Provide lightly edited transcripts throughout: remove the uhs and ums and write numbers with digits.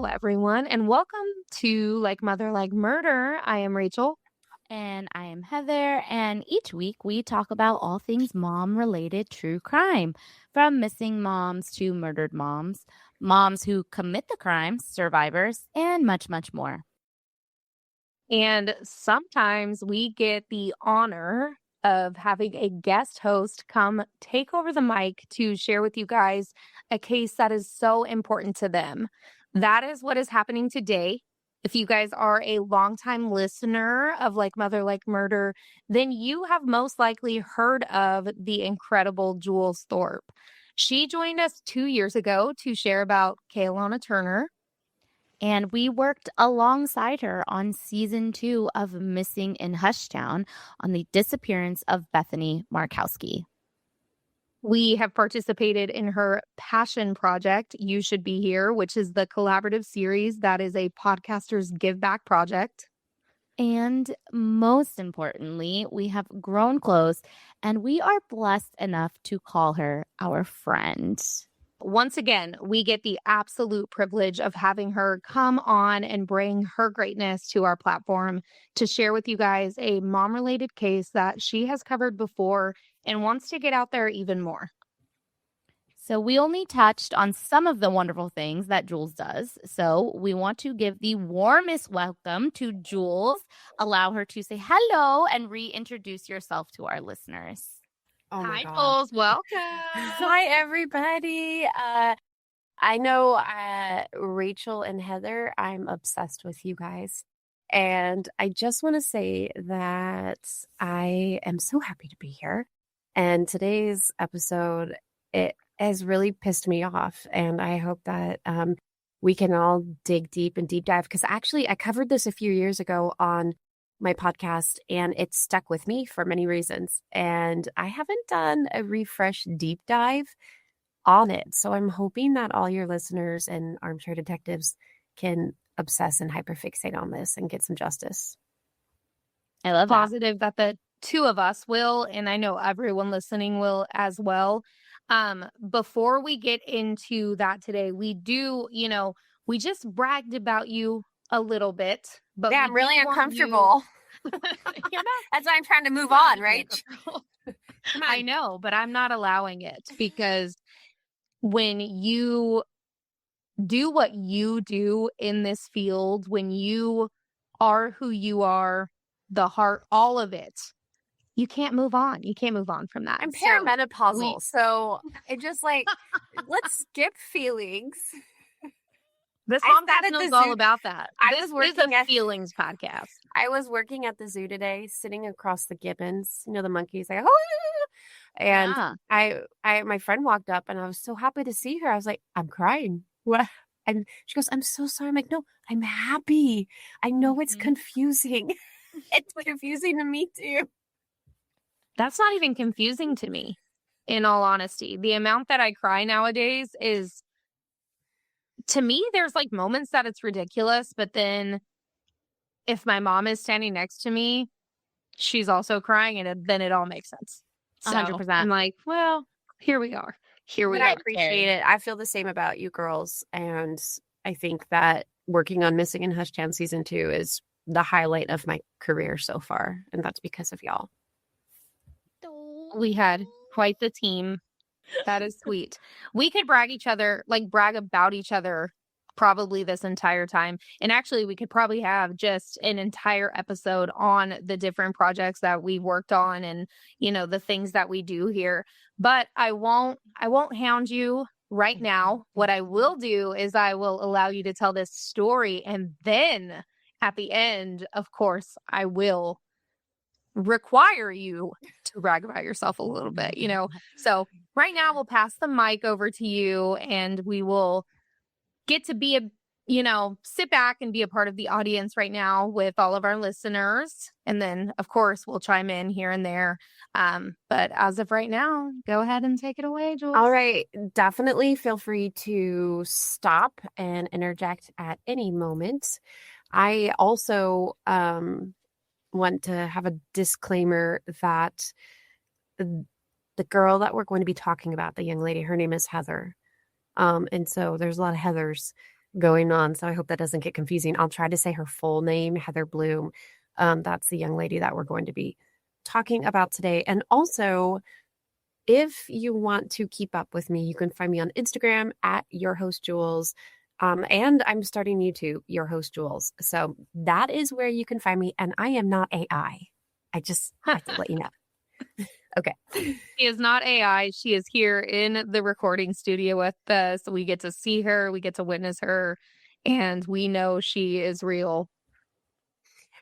Hello, everyone, and welcome to Like Mother, Like Murder. I am Rachel. And I am Heather, and each week we talk about all things mom-related true crime, from missing moms to murdered moms, moms who commit the crimes, survivors, and much, much more. And sometimes we get the honor of having a guest host come take over the mic to share with you guys a case that is so important to them. That is what is happening today. If you guys are a longtime listener of Like Mother, Like Murder, then you have most likely heard of the incredible Jules Thorpe. She joined us 2 years ago to share about Kaylana Turner. And we worked alongside her on season 2 of Missing in Hushtown on the disappearance of Bethany Markowski. We have participated in her passion project, You Should Be Here, which is the collaborative series that is a podcaster's give back project. And most importantly, we have grown close and we are blessed enough to call her our friend. Once again, we get the absolute privilege of having her come on and bring her greatness to our platform to share with you guys a mom-related case that she has covered before and wants to get out there even more. So we only touched on some of the wonderful things that Jules does. So we want to give the warmest welcome to Jules. Allow her to say hello and reintroduce yourself to our listeners. Oh my Hi, God. Jules. Welcome. Hi, everybody. I know Rachel and Heather, I'm obsessed with you guys. And I just want to say that I am so happy to be here. And today's episode, it has really pissed me off. And I hope that we can all dig deep and deep dive. Because actually, I covered this a few years ago on my podcast, and it stuck with me for many reasons. And I haven't done a refresh deep dive on it. So I'm hoping that all your listeners and armchair detectives can obsess and hyperfixate on this and get some justice. I love that. Positive that the two of us will, and I know everyone listening will as well. Before we get into that today, we do, we just bragged about you a little bit, but yeah, I'm really uncomfortable. That's why I'm trying to move on, right? I know, but I'm not allowing it, because when you do what you do in this field, when you are who you are, the heart, all of it, you can't move on. You can't move on from that. I'm perimenopausal, so it just let's skip feelings. This podcast knows all about that. This is a feelings podcast. I was working at the zoo today, sitting across the gibbons, the monkeys. And my friend walked up, and I was so happy to see her. I was like, I'm crying. What? And she goes, I'm so sorry. I'm like, no, I'm happy. I know it's confusing. It's confusing to me too. That's not even confusing to me, in all honesty. The amount that I cry nowadays is, to me, there's moments that it's ridiculous, but then if my mom is standing next to me, she's also crying, and then it all makes sense. 100%. I'm like, well, here we are. I appreciate it. I feel the same about you girls. And I think that working on Missing in Hushtown season 2 is the highlight of my career so far. And that's because of y'all. We had quite the team. That is sweet. We could brag about each other probably this entire time. And actually, we could probably have just an entire episode on the different projects that we worked on and, the things that we do here. But I won't hound you right now. What I will do is I will allow you to tell this story. And then at the end, of course, I will require you to brag about yourself a little bit, So right now we'll pass the mic over to you, and we will get to be sit back and be a part of the audience right now with all of our listeners. And then of course we'll chime in here and there. But as of right now, go ahead and take it away, Jules. All right. Definitely feel free to stop and interject at any moment. I also, want to have a disclaimer that the girl that we're going to be talking about, the young lady, her name is Heather. And so there's a lot of Heathers going on. So I hope that doesn't get confusing. I'll try to say her full name, Heather Bloom. That's the young lady that we're going to be talking about today. And also, if you want to keep up with me, you can find me on Instagram at your host Jules. And I'm starting YouTube, your host Jules. So that is where you can find me. And I am not AI. I just have to let you know. Okay. She is not AI. She is here in the recording studio with us. We get to see her, we get to witness her, and we know she is real.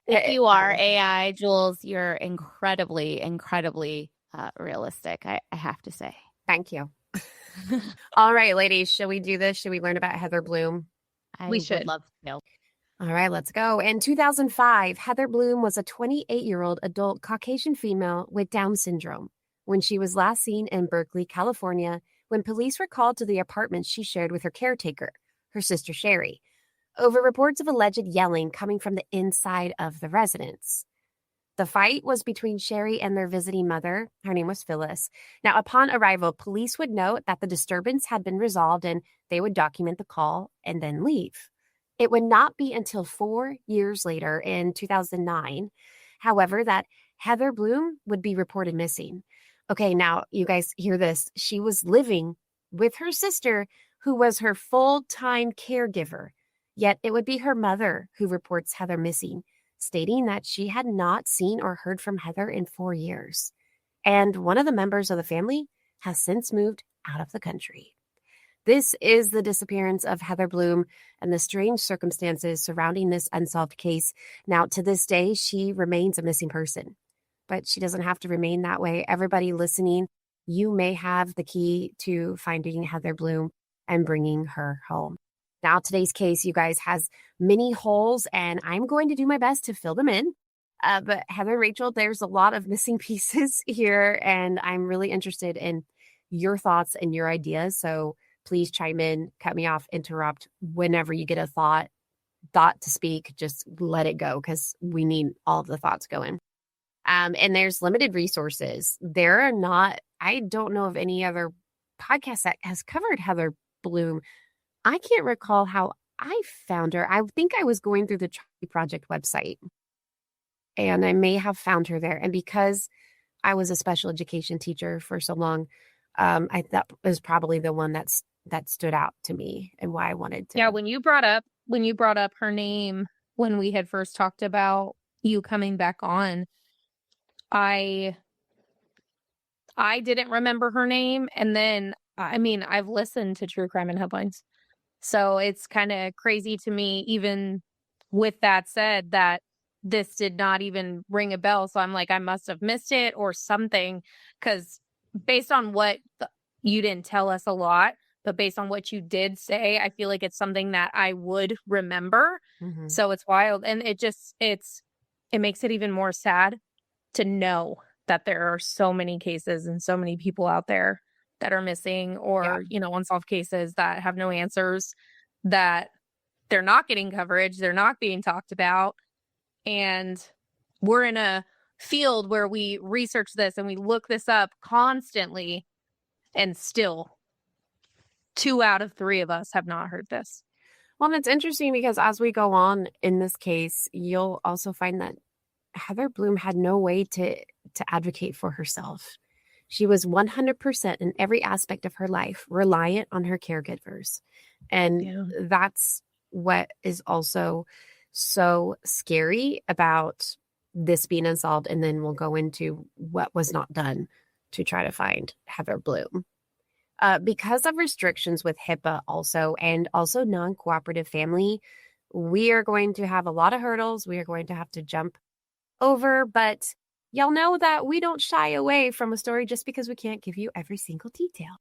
If you are AI, Jules, you're incredibly, incredibly realistic, I have to say. Thank you. All right, ladies, should we do this? Should we learn about Heather Bloom? We should. would love to know. All right, let's go. In 2005, Heather Bloom was a 28-year-old adult Caucasian female with Down syndrome when she was last seen in Berkeley, California, when police were called to the apartment she shared with her caretaker, her sister Sherry, over reports of alleged yelling coming from the inside of the residence. The fight was between Sherry and their visiting mother. Her name was Phyllis. Now, upon arrival, police would note that the disturbance had been resolved and they would document the call and then leave. It would not be until 4 years later, in 2009, however, that Heather Bloom would be reported missing. Okay, now you guys hear this. She was living with her sister, who was her full-time caregiver. Yet it would be her mother who reports Heather missing, stating that she had not seen or heard from Heather in 4 years. And one of the members of the family has since moved out of the country. This is the disappearance of Heather Bloom and the strange circumstances surrounding this unsolved case. Now, to this day, she remains a missing person, but she doesn't have to remain that way. Everybody listening, you may have the key to finding Heather Bloom and bringing her home. Now, today's case, you guys, has many holes, and I'm going to do my best to fill them in. But Heather and Rachel, there's a lot of missing pieces here, and I'm really interested in your thoughts and your ideas. So please chime in, cut me off, interrupt whenever you get a thought to speak. Just let it go, because we need all of the thoughts going. And there's limited resources. There are not, I don't know of any other podcast that has covered Heather Bloom. I can't recall how I found her. I think I was going through the Charlie Project website, and I may have found her there. And because I was a special education teacher for so long, that was probably the one that stood out to me and why I wanted to. Yeah, when you brought up her name when we had first talked about you coming back on, I didn't remember her name, and then I've listened to True Crime and Headlines. So it's kind of crazy to me, even with that said, that this did not even ring a bell. So I'm like, I must have missed it or something, because based on what you didn't tell us a lot, but based on what you did say, I feel like it's something that I would remember. Mm-hmm. So it's wild. And it makes it even more sad to know that there are so many cases and so many people out there that are missing, or, unsolved cases that have no answers, that they're not getting coverage, they're not being talked about. And we're in a field where we research this and we look this up constantly, and still 2 out of 3 of us have not heard this. Well, it's interesting because as we go on in this case, you'll also find that Heather Bloom had no way to advocate for herself. She was 100% in every aspect of her life reliant on her caregivers. And that's what is also so scary about this being unsolved. And then we'll go into what was not done to try to find Heather Bloom. Because of restrictions with HIPAA also, and also non-cooperative family, we are going to have a lot of hurdles we are going to have to jump over, but y'all know that we don't shy away from a story just because we can't give you every single detail.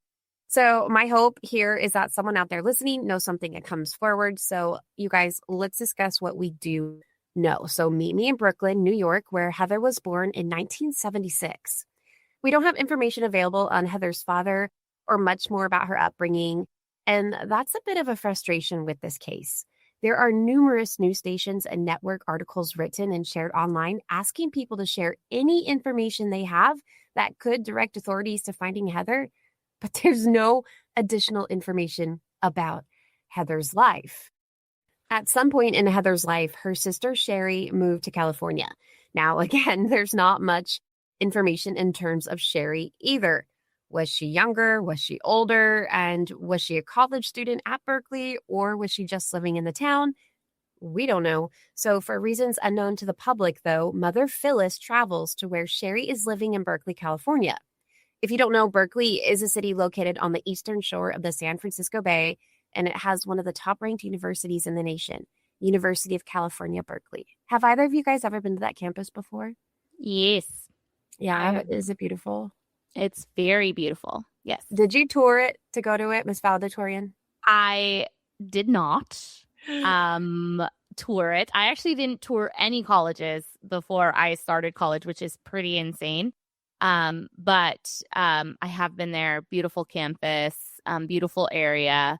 So my hope here is that someone out there listening knows something and comes forward. So you guys, let's discuss what we do know. So meet me in Brooklyn, New York, where Heather was born in 1976. We don't have information available on Heather's father or much more about her upbringing, and that's a bit of a frustration with this case. There are numerous news stations and network articles written and shared online asking people to share any information they have that could direct authorities to finding Heather, but there's no additional information about Heather's life. At some point in Heather's life, her sister Sherry moved to California. Now, again, there's not much information in terms of Sherry either. Was she younger? Was she older? And was she a college student at Berkeley, or was she just living in the town? We don't know. So, for reasons unknown to the public, though, Mother Phyllis travels to where Sherry is living in Berkeley, California. If you don't know, Berkeley is a city located on the eastern shore of the San Francisco Bay, and it has one of the top-ranked universities in the nation, University of California, Berkeley. Have either of you guys ever been to that campus before? Yes. Yeah, is it beautiful? It's very beautiful. Yes. Did you tour it to go to it, Miss Valedictorian? I did not tour it. I actually didn't tour any colleges before I started college, which is pretty insane. But I have been there. Beautiful campus, beautiful area,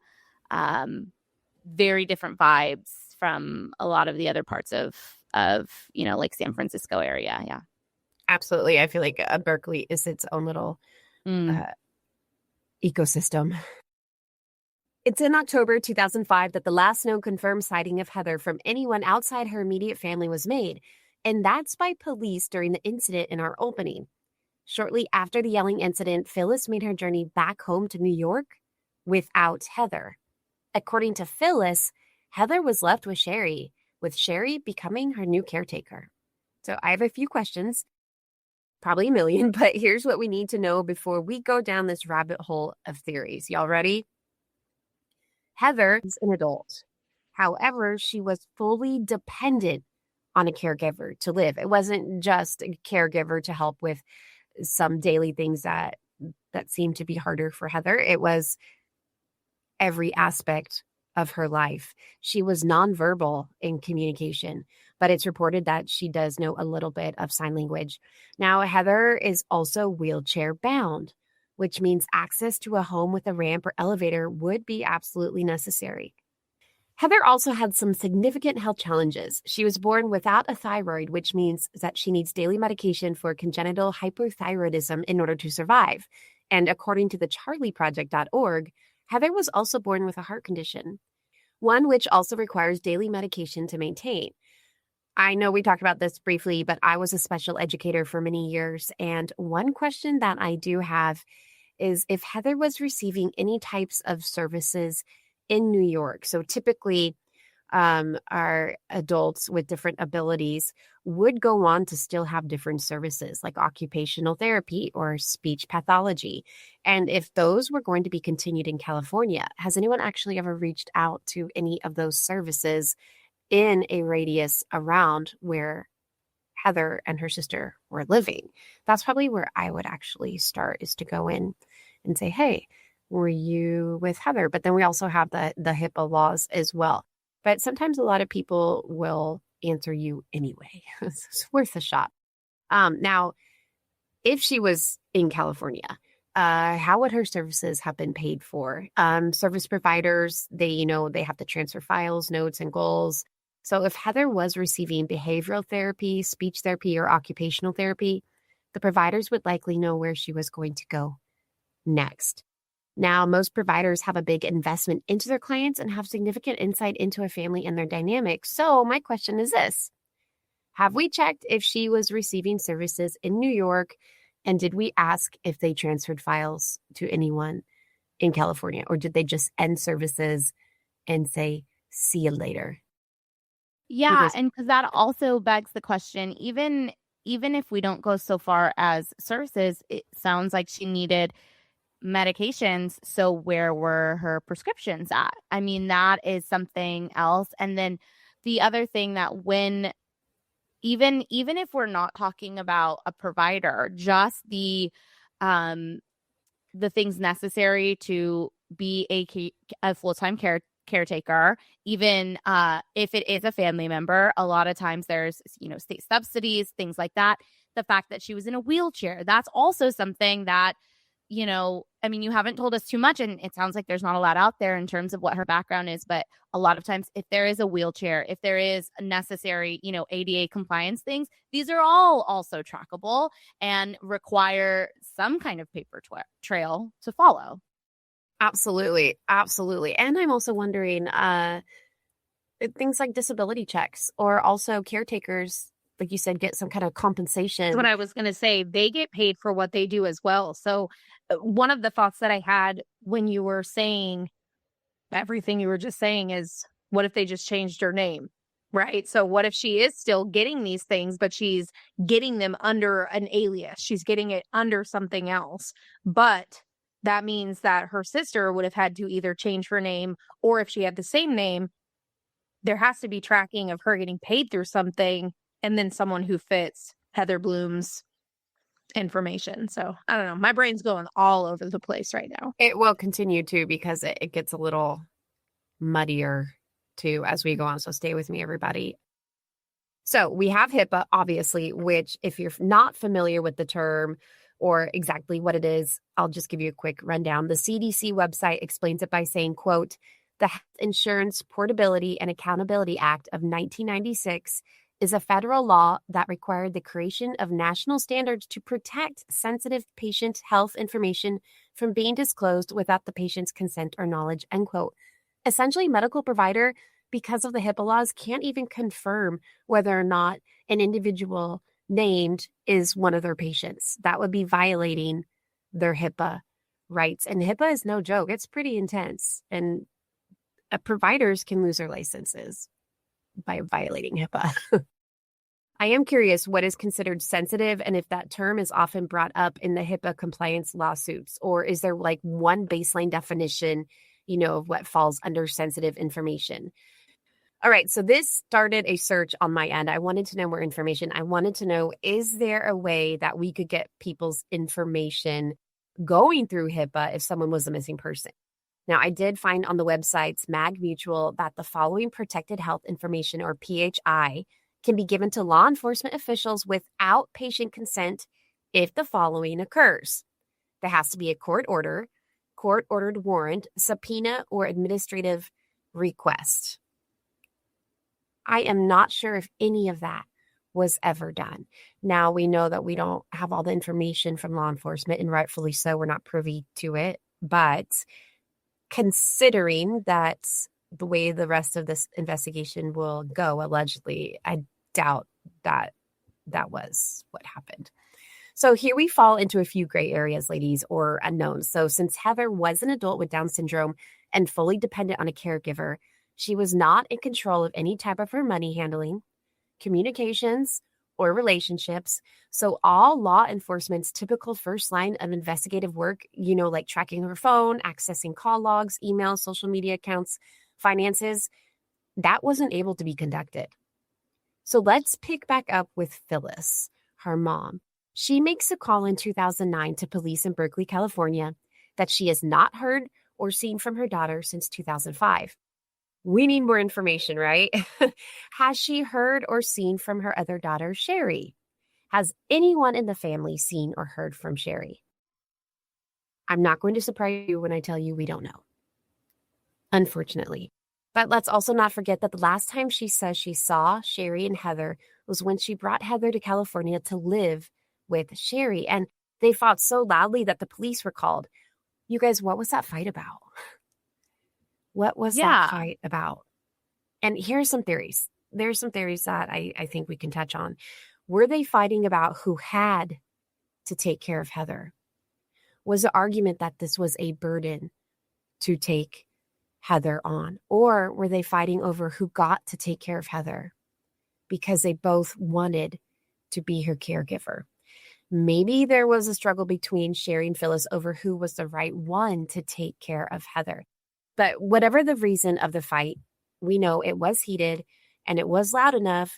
very different vibes from a lot of the other parts of like San Francisco area. Yeah. Absolutely. I feel like Berkeley is its own little ecosystem. It's in October 2005 that the last known confirmed sighting of Heather from anyone outside her immediate family was made, and that's by police during the incident in our opening. Shortly after the yelling incident, Phyllis made her journey back home to New York without Heather. According to Phyllis, Heather was left with Sherry becoming her new caretaker. So I have a few questions, probably a million, but here's what we need to know before we go down this rabbit hole of theories. Y'all ready? Heather is an adult. However, she was fully dependent on a caregiver to live. It wasn't just a caregiver to help with some daily things that seemed to be harder for Heather. It was every aspect of her life. She was nonverbal in communication, but it's reported that she does know a little bit of sign language. Now, Heather is also wheelchair bound, which means access to a home with a ramp or elevator would be absolutely necessary. Heather also had some significant health challenges. She was born without a thyroid, which means that she needs daily medication for congenital hypothyroidism in order to survive. And according to the charlieproject.org, Heather was also born with a heart condition, one which also requires daily medication to maintain. I know we talked about this briefly, but I was a special educator for many years. And one question that I do have is if Heather was receiving any types of services in New York. So typically, our adults with different abilities would go on to still have different services like occupational therapy or speech pathology. And if those were going to be continued in California, has anyone actually ever reached out to any of those services in a radius around where Heather and her sister were living? That's probably where I would actually start, is to go in and say, hey, were you with Heather? But then we also have the HIPAA laws as well. But sometimes a lot of people will answer you anyway. It's worth a shot. Now, if she was in California, how would her services have been paid for? Service providers, they have to transfer files, notes, and goals. So if Heather was receiving behavioral therapy, speech therapy, or occupational therapy, the providers would likely know where she was going to go next. Now, most providers have a big investment into their clients and have significant insight into a family and their dynamics. So my question is this: have we checked if she was receiving services in New York? And did we ask if they transferred files to anyone in California? Or did they just end services and say, see you later? Yeah, and because that also begs the question, even if we don't go so far as services, it sounds like she needed medications. So where were her prescriptions at? I mean, that is something else. And then the other thing that even if we're not talking about a provider, just the things necessary to be a full-time caretaker, even if it is a family member, a lot of times there's state subsidies, things like that. The fact that she was in a wheelchair, that's also something that you haven't told us too much, and it sounds like there's not a lot out there in terms of what her background is, but a lot of times if there is a wheelchair, if there is a necessary, ADA compliance things, these are all also trackable and require some kind of paper trail to follow. Absolutely. Absolutely. And I'm also wondering, things like disability checks, or also caretakers, like you said, get some kind of compensation. That's what I was going to say. They get paid for what they do as well. So one of the thoughts that I had when you were saying everything you were just saying is, what if they just changed her name? Right? So what if she is still getting these things, but she's getting them under an alias? She's getting it under something else. But that means that her sister would have had to either change her name, or if she had the same name, there has to be tracking of her getting paid through something, and then someone who fits Heather Bloom's information. So I don't know. My brain's going all over the place right now. It will continue to, because it gets a little muddier too as we go on. So stay with me, everybody. So we have HIPAA, obviously, which, if you're not familiar with the term or exactly what it is, I'll just give you a quick rundown. The CDC website explains it by saying, quote, "The Health Insurance Portability and Accountability Act of 1996 is a federal law that required the creation of national standards to protect sensitive patient health information from being disclosed without the patient's consent or knowledge," end quote. Essentially, medical provider, because of the HIPAA laws, can't even confirm whether or not an individual named is one of their patients. That would be violating their HIPAA rights. And HIPAA is no joke. It's pretty intense. And providers can lose their licenses by violating HIPAA. I am curious what is considered sensitive, and if that term is often brought up in the HIPAA compliance lawsuits, or is there like one baseline definition, of what falls under sensitive information? All right, so this started a search on my end. I wanted to know more information. I wanted to know, is there a way that we could get people's information going through HIPAA if someone was a missing person? Now, I did find on the websites MagMutual that the following protected health information, or PHI, can be given to law enforcement officials without patient consent if the following occurs. There has to be a court order, court-ordered warrant, subpoena, or administrative request. I am not sure if any of that was ever done. Now, we know that we don't have all the information from law enforcement, and rightfully so, we're not privy to it. But considering that the way the rest of this investigation will go, allegedly, I doubt that that was what happened. So here we fall into a few gray areas, ladies, or unknowns. So since Heather was an adult with Down syndrome and fully dependent on a caregiver, she was not in control of any type of her money handling, communications, or relationships. So all law enforcement's typical first line of investigative work, like tracking her phone, accessing call logs, emails, social media accounts, finances, that wasn't able to be conducted. So let's pick back up with Phyllis, her mom. She makes a call in 2009 to police in Berkeley, California, that she has not heard or seen from her daughter since 2005. We need more information, right? Has she heard or seen from her other daughter, Sherry? Has anyone in the family seen or heard from Sherry? I'm not going to surprise you when I tell you we don't know, unfortunately. But let's also not forget that the last time she says she saw Sherry and Heather was when she brought Heather to California to live with Sherry. And they fought so loudly that the police were called. You guys, what was that fight about? What was that fight about? And here's some theories. There's some theories that I think we can touch on. Were they fighting about who had to take care of Heather? Was the argument that this was a burden to take Heather on? Or were they fighting over who got to take care of Heather because they both wanted to be her caregiver? Maybe there was a struggle between Sherry and Phyllis over who was the right one to take care of Heather. But whatever the reason of the fight, we know it was heated and it was loud enough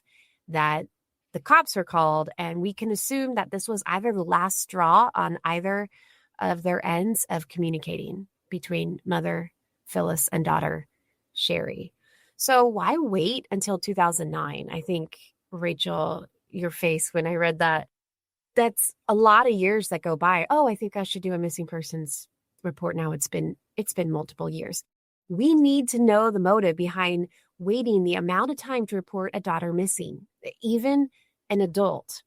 that the cops were called. And we can assume that this was either the last straw on either of their ends of communicating between mother Phyllis and daughter Sherry. So why wait until 2009? I think, Rachel, your face when I read that, that's a lot of years that go by. Oh, I think I should do a missing persons report now. It's been multiple years. We need to know the motive behind waiting the amount of time to report a daughter missing, even an adult.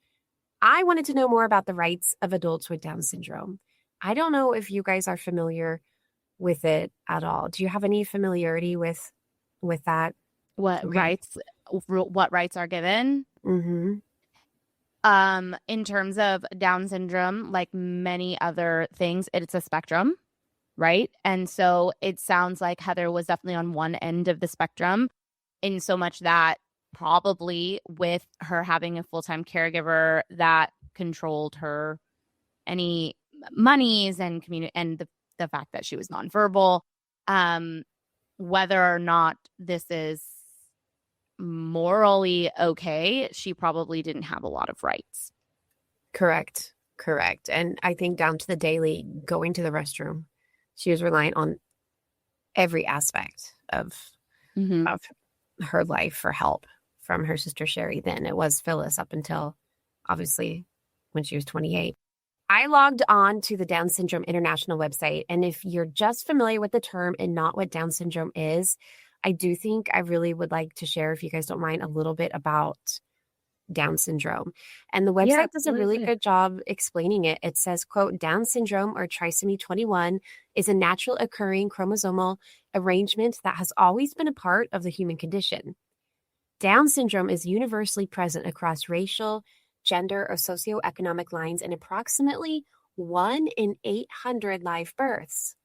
I wanted to know more about the rights of adults with Down syndrome. I don't know if you guys are familiar with it at all. Do you have any familiarity with that? what Okay. rights are given. Mm-hmm. In terms of Down syndrome, like many other things, it's a spectrum, right? And so it sounds like Heather was definitely on one end of the spectrum, in so much that probably with her having a full-time caregiver that controlled her any monies and and the fact that she was nonverbal, whether or not this is morally okay, she probably didn't have a lot of rights. Correct. Correct. And I think down to the daily going to the restroom, she was reliant on every aspect of Mm-hmm. of her life for help from her sister Sherry. Then it was Phyllis up until obviously when she was 28. I logged on to the Down Syndrome International website. And if you're just familiar with the term and not what Down syndrome is, I do think I really would like to share, if you guys don't mind, a little bit about Down syndrome. And the Yeah, website does a really absolutely. good job explaining it. It says, quote, Down syndrome or trisomy 21 is a natural occurring chromosomal arrangement that has always been a part of the human condition. Down syndrome is universally present across racial, gender, or socioeconomic lines in approximately 1 in 800 live births,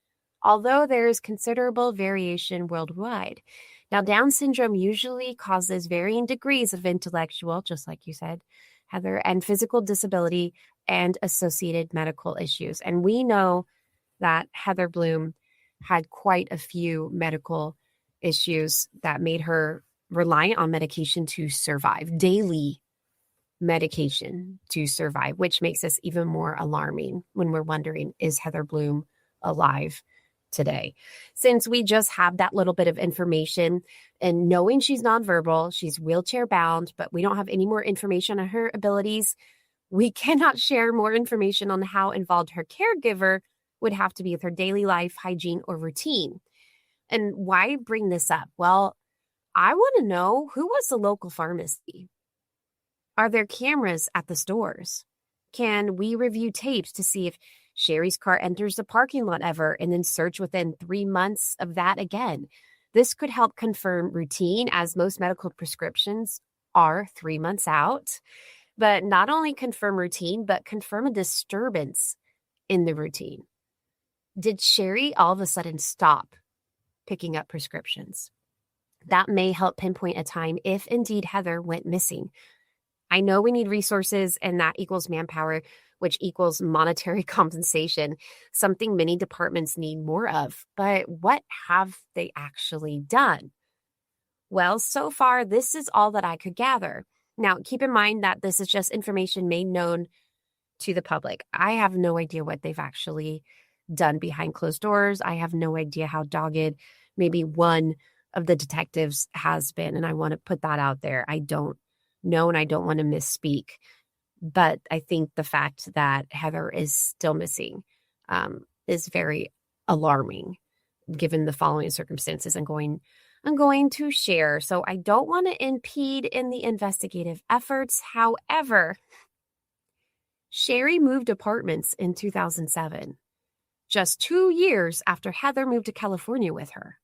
although there is considerable variation worldwide. Now, Down syndrome usually causes varying degrees of intellectual, just like you said, Heather, and physical disability and associated medical issues. And we know that Heather Bloom had quite a few medical issues that made her reliant on medication to survive, daily medication to survive, which makes us even more alarming when we're wondering, is Heather Bloom alive today? Since we just have that little bit of information and knowing she's nonverbal, she's wheelchair bound, but we don't have any more information on her abilities, we cannot share more information on how involved her caregiver would have to be with her daily life, hygiene, or routine. And why bring this up? Well, I want to know, who was the local pharmacy? Are there cameras at the stores? Can we review tapes to see if Sherry's car enters the parking lot ever and then search within 3 months of that again? This could help confirm routine, as most medical prescriptions are 3 months out. But not only confirm routine, but confirm a disturbance in the routine. Did Sherry all of a sudden stop picking up prescriptions? That may help pinpoint a time if indeed Heather went missing. I know we need resources, and that equals manpower, which equals monetary compensation, something many departments need more of. But what have they actually done? Well, so far, this is all that I could gather. Now, keep in mind that this is just information made known to the public. I have no idea what they've actually done behind closed doors. I have no idea how dogged maybe one of the detectives has been. And I want to put that out there. I don't know, and I don't want to misspeak. But I think the fact that Heather is still missing is very alarming, given the following circumstances I'm going to share. So I don't want to impede in the investigative efforts. However, Sherry moved apartments in 2007, just 2 years after Heather moved to California with her.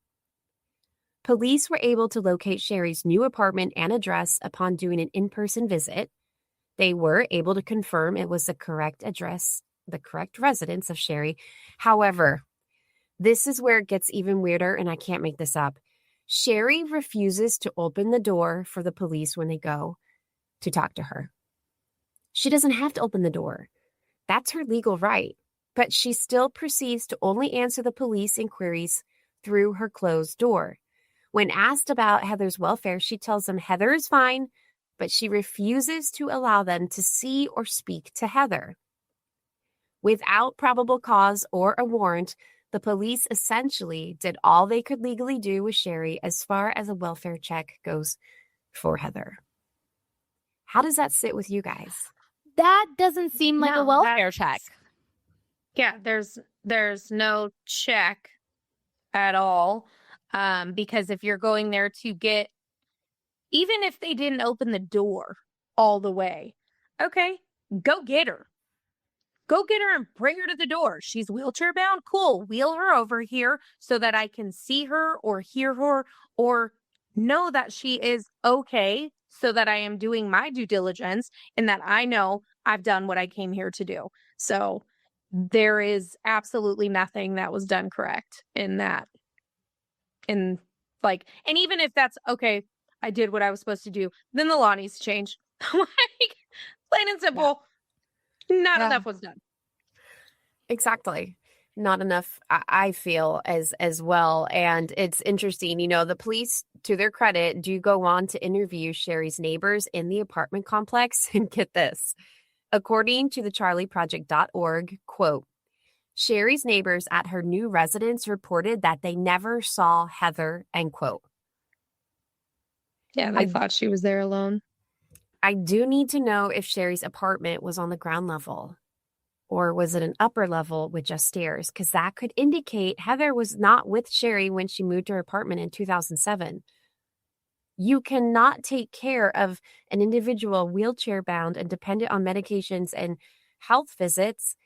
Police were able to locate Sherry's new apartment and address upon doing an in-person visit. They were able to confirm it was the correct address, the correct residence of Sherry. However, this is where it gets even weirder, and I can't make this up. Sherry refuses to open the door for the police when they go to talk to her. She doesn't have to open the door. That's her legal right. But she still proceeds to only answer the police inquiries through her closed door. When asked about Heather's welfare, she tells them Heather is fine, but she refuses to allow them to see or speak to Heather. Without probable cause or a warrant, the police essentially did all they could legally do with Sherry as far as a welfare check goes for Heather. How does that sit with you guys? That doesn't seem like a No, welfare check. Yeah, there's no check at all. Because if you're going there to get, even if they didn't open the door all the way, okay, go get her. Go get her and bring her to the door. She's wheelchair bound. Cool. Wheel her over here so that I can see her or hear her or know that she is okay so that I am doing my due diligence and that I know I've done what I came here to do. So there is absolutely nothing that was done correct in that. And like, and even if that's okay, I did what I was supposed to do, then the law needs to change. Like, plain and simple, not Yeah. enough was done. Exactly. Not enough, I feel, as well. And it's interesting, the police, to their credit, do go on to interview Sherry's neighbors in the apartment complex. And get this, according to the charlieproject.org, quote, Sherry's neighbors at her new residence reported that they never saw Heather, end quote. Yeah, they thought she was there alone. I do need to know if Sherry's apartment was on the ground level. Or was it an upper level with just stairs? Because that could indicate Heather was not with Sherry when she moved to her apartment in 2007. You cannot take care of an individual wheelchair bound and dependent on medications and health visits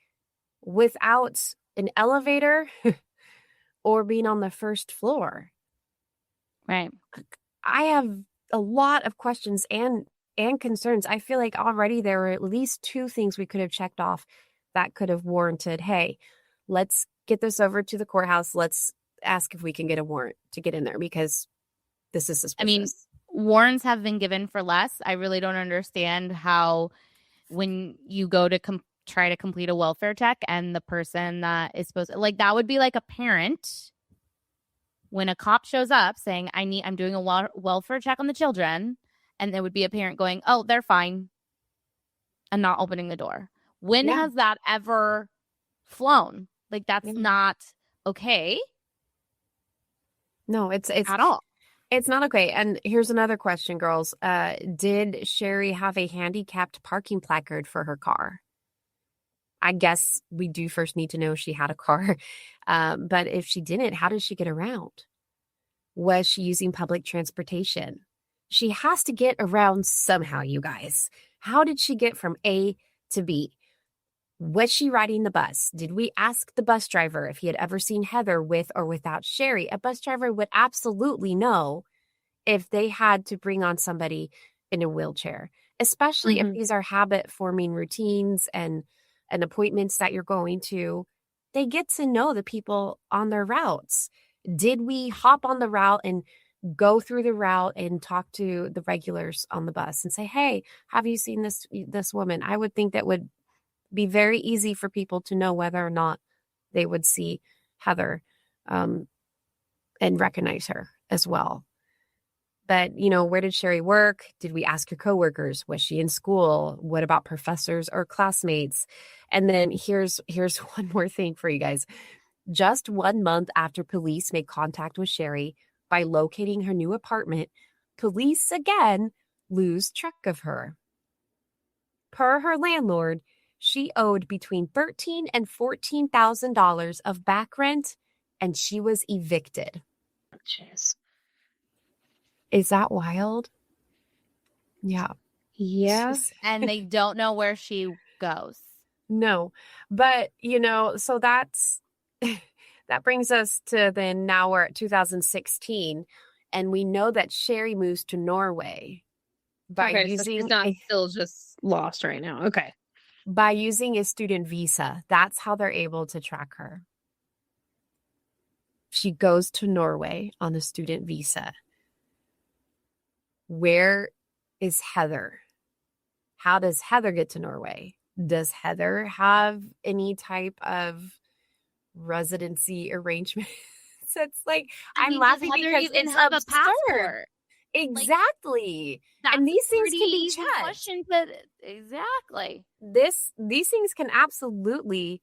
without an elevator or being on the first floor. Right. I have a lot of questions and concerns. I feel like already there were at least two things we could have checked off that could have warranted, hey, let's get this over to the courthouse. Let's ask if we can get a warrant to get in there because this is suspicious. I mean, warrants have been given for less. I really don't understand how when you go to try to complete a welfare check and the person that is supposed to, like, that would be like a parent when a cop shows up saying, I'm doing a welfare check on the children. And there would be a parent going, oh, they're fine, and not opening the door. When has that ever flown? Like, that's not okay. No, it's at all. It's not okay. And here's another question, girls. Did Sherry have a handicapped parking placard for her car? I guess we do first need to know if she had a car. But if she didn't, how did she get around? Was she using public transportation? She has to get around somehow, you guys. How did she get from A to B? Was she riding the bus? Did we ask the bus driver if he had ever seen Heather with or without Sherry? A bus driver would absolutely know if they had to bring on somebody in a wheelchair, especially if these are habit-forming routines and appointments that you're going to. They get to know the people on their routes. Did we hop on the route and go through the route and talk to the regulars on the bus and say, hey, have you seen this woman? I would think that would be very easy for people to know whether or not they would see Heather and recognize her as well. But, where did Sherry work? Did we ask her coworkers? Was she in school? What about professors or classmates? And then here's one more thing for you guys. Just 1 month after police made contact with Sherry by locating her new apartment, police again lose track of her. Per her landlord, she owed between $13,000 and $14,000 of back rent, and she was evicted. Jeez. Is that wild? Yeah. Yeah. And they don't know where she goes. No. But, so that's that brings us to then now we're at 2016, and we know that Sherry moves to Norway by using so she's not still just lost right now. Okay. By using a student visa. That's how they're able to track her. She goes to Norway on a student visa. Where is Heather? How does Heather get to Norway? Does Heather have any type of residency arrangement? It's like, I'm laughing because it's have absurd. A passport. Exactly. And these things can be checked. Questions that, exactly. These things can absolutely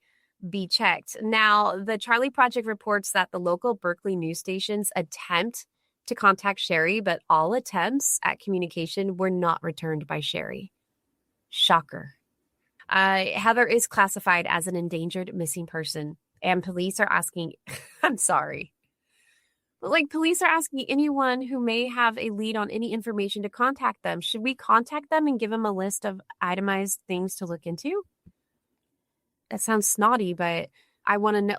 be checked. Now, the Charlie Project reports that the local Berkeley news stations attempt to contact Sherry, but all attempts at communication were not returned by Sherry. Shocker. Heather is classified as an endangered missing person, and police are asking, I'm sorry, but police are asking anyone who may have a lead on any information to contact them. Should we contact them and give them a list of itemized things to look into? That sounds snotty, but I want to know,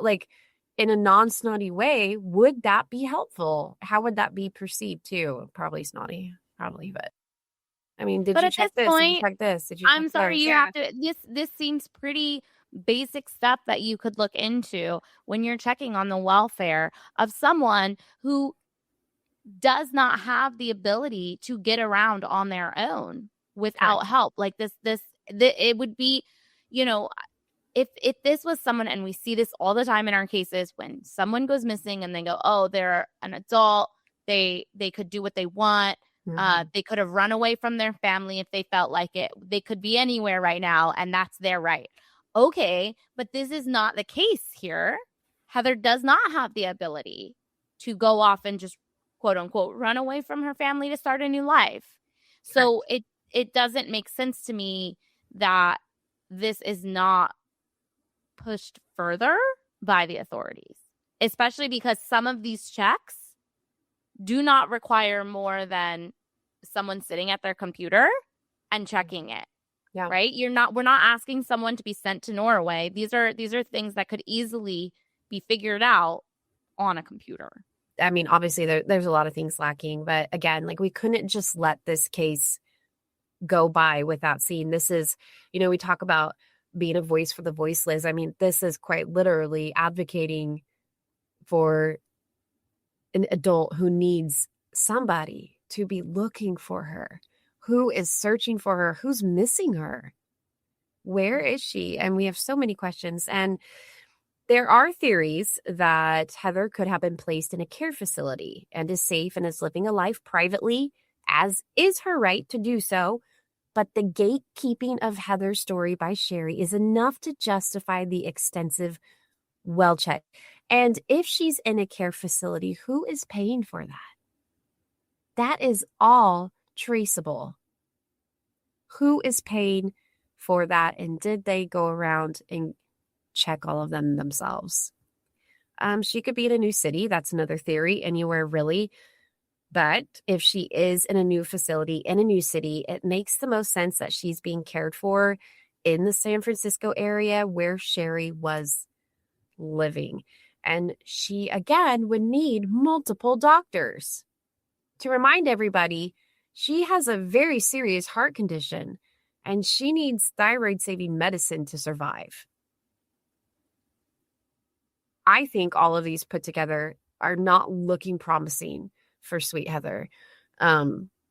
in a non-snotty way, would that be helpful? How would that be perceived too? Probably snotty, probably, but I mean, did But you at this check this? Did you point, check this? Did you check I'm sorry, this? you Yeah. have to this seems pretty basic stuff that you could look into when you're checking on the welfare of someone who does not have the ability to get around on their own without help. Like it would be, you know, if this was someone, and we see this all the time in our cases, when someone goes missing and they go, oh, they're an adult, they could do what they want. They could have run away from their family if they felt like it. They could be anywhere right now, and that's their right. Okay, but this is not the case here. Heather does not have the ability to go off and just, quote unquote, run away from her family to start a new life. So it doesn't make sense to me that this is not pushed further by the authorities, especially because some of these checks do not require more than someone sitting at their computer and checking it. Yeah. Right? We're not asking someone to be sent to Norway. These are things that could easily be figured out on a computer. I mean, obviously there's a lot of things lacking, but again, like, we couldn't just let this case go by without seeing. This is, we talk about being a voice for the voiceless. I mean, this is quite literally advocating for an adult who needs somebody to be looking for her, who is searching for her, who's missing her. Where is she? And we have so many questions. And there are theories that Heather could have been placed in a care facility and is safe and is living a life privately, as is her right to do so. But the gatekeeping of Heather's story by Sherry is enough to justify the extensive well check. And if she's in a care facility, who is paying for that? That is all traceable. Who is paying for that? And did they go around and check all of them themselves? She could be in a new city. That's another theory. Anywhere, really. But if she is in a new facility, in a new city, it makes the most sense that she's being cared for in the San Francisco area where Sherry was living. And she, again, would need multiple doctors. To remind everybody, she has a very serious heart condition, and she needs thyroid-saving medicine to survive. I think all of these put together are not looking promising for sweet Heather,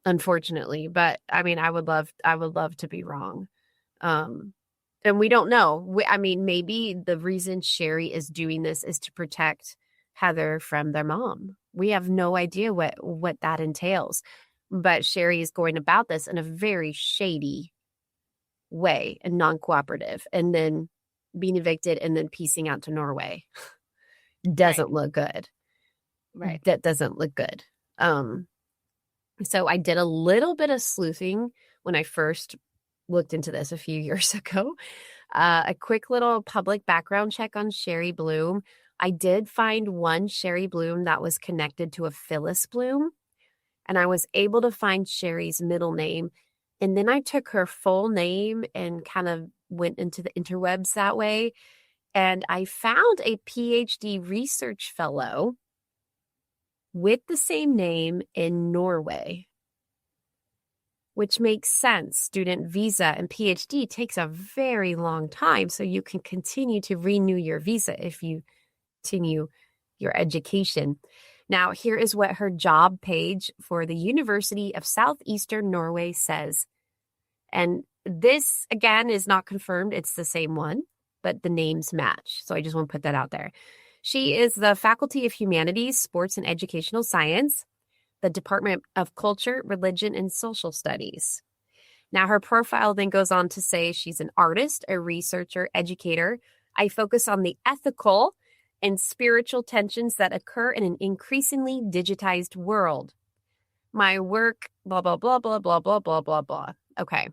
unfortunately. But I mean, I would love to be wrong. And we don't know. I mean, maybe the reason Sherry is doing this is to protect Heather from their mom. We have no idea what that entails. But Sherry is going about this in a very shady way and non-cooperative, and then being evicted and then piecing out to Norway. Doesn't look good. Right. That doesn't look good. So I did a little bit of sleuthing when I first looked into this a few years ago. A quick little public background check on Sherry Bloom. I did find one Sherry Bloom that was connected to a Phyllis Bloom, and I was able to find Sherry's middle name. And then I took her full name and kind of went into the interwebs that way. And I found a PhD research fellow with the same name in Norway, which makes sense. Student visa and PhD takes a very long time, so you can continue to renew your visa if you continue your education. Now, here is what her job page for the University of Southeastern Norway says. And this, again, is not confirmed. It's the same one, but the names match. So I just want to put that out there. She is the Faculty of Humanities, Sports and Educational Science, the Department of Culture, Religion, and Social Studies. Now, her profile then goes on to say she's an artist, a researcher, educator. I focus on the ethical and spiritual tensions that occur in an increasingly digitized world. My work, blah, blah, blah, blah, blah, blah, blah, blah, blah. Okay.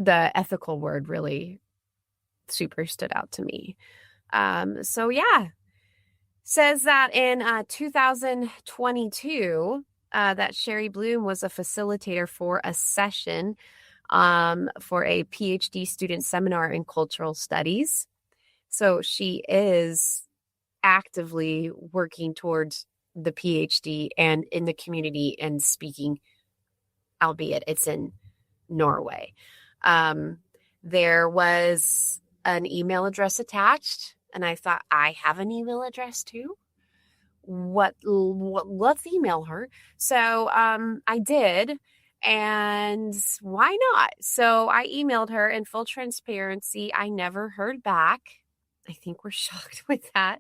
The ethical word really super stood out to me. So yeah, says that in 2022, that Sherry Bloom was a facilitator for a session for a PhD student seminar in cultural studies. So she is actively working towards the PhD and in the community and speaking, albeit it's in Norway. There was an email address attached, and I thought, I have an email address too. Let's email her. So I did, and why not? So I emailed her. In full transparency, I never heard back. I think we're shocked with that.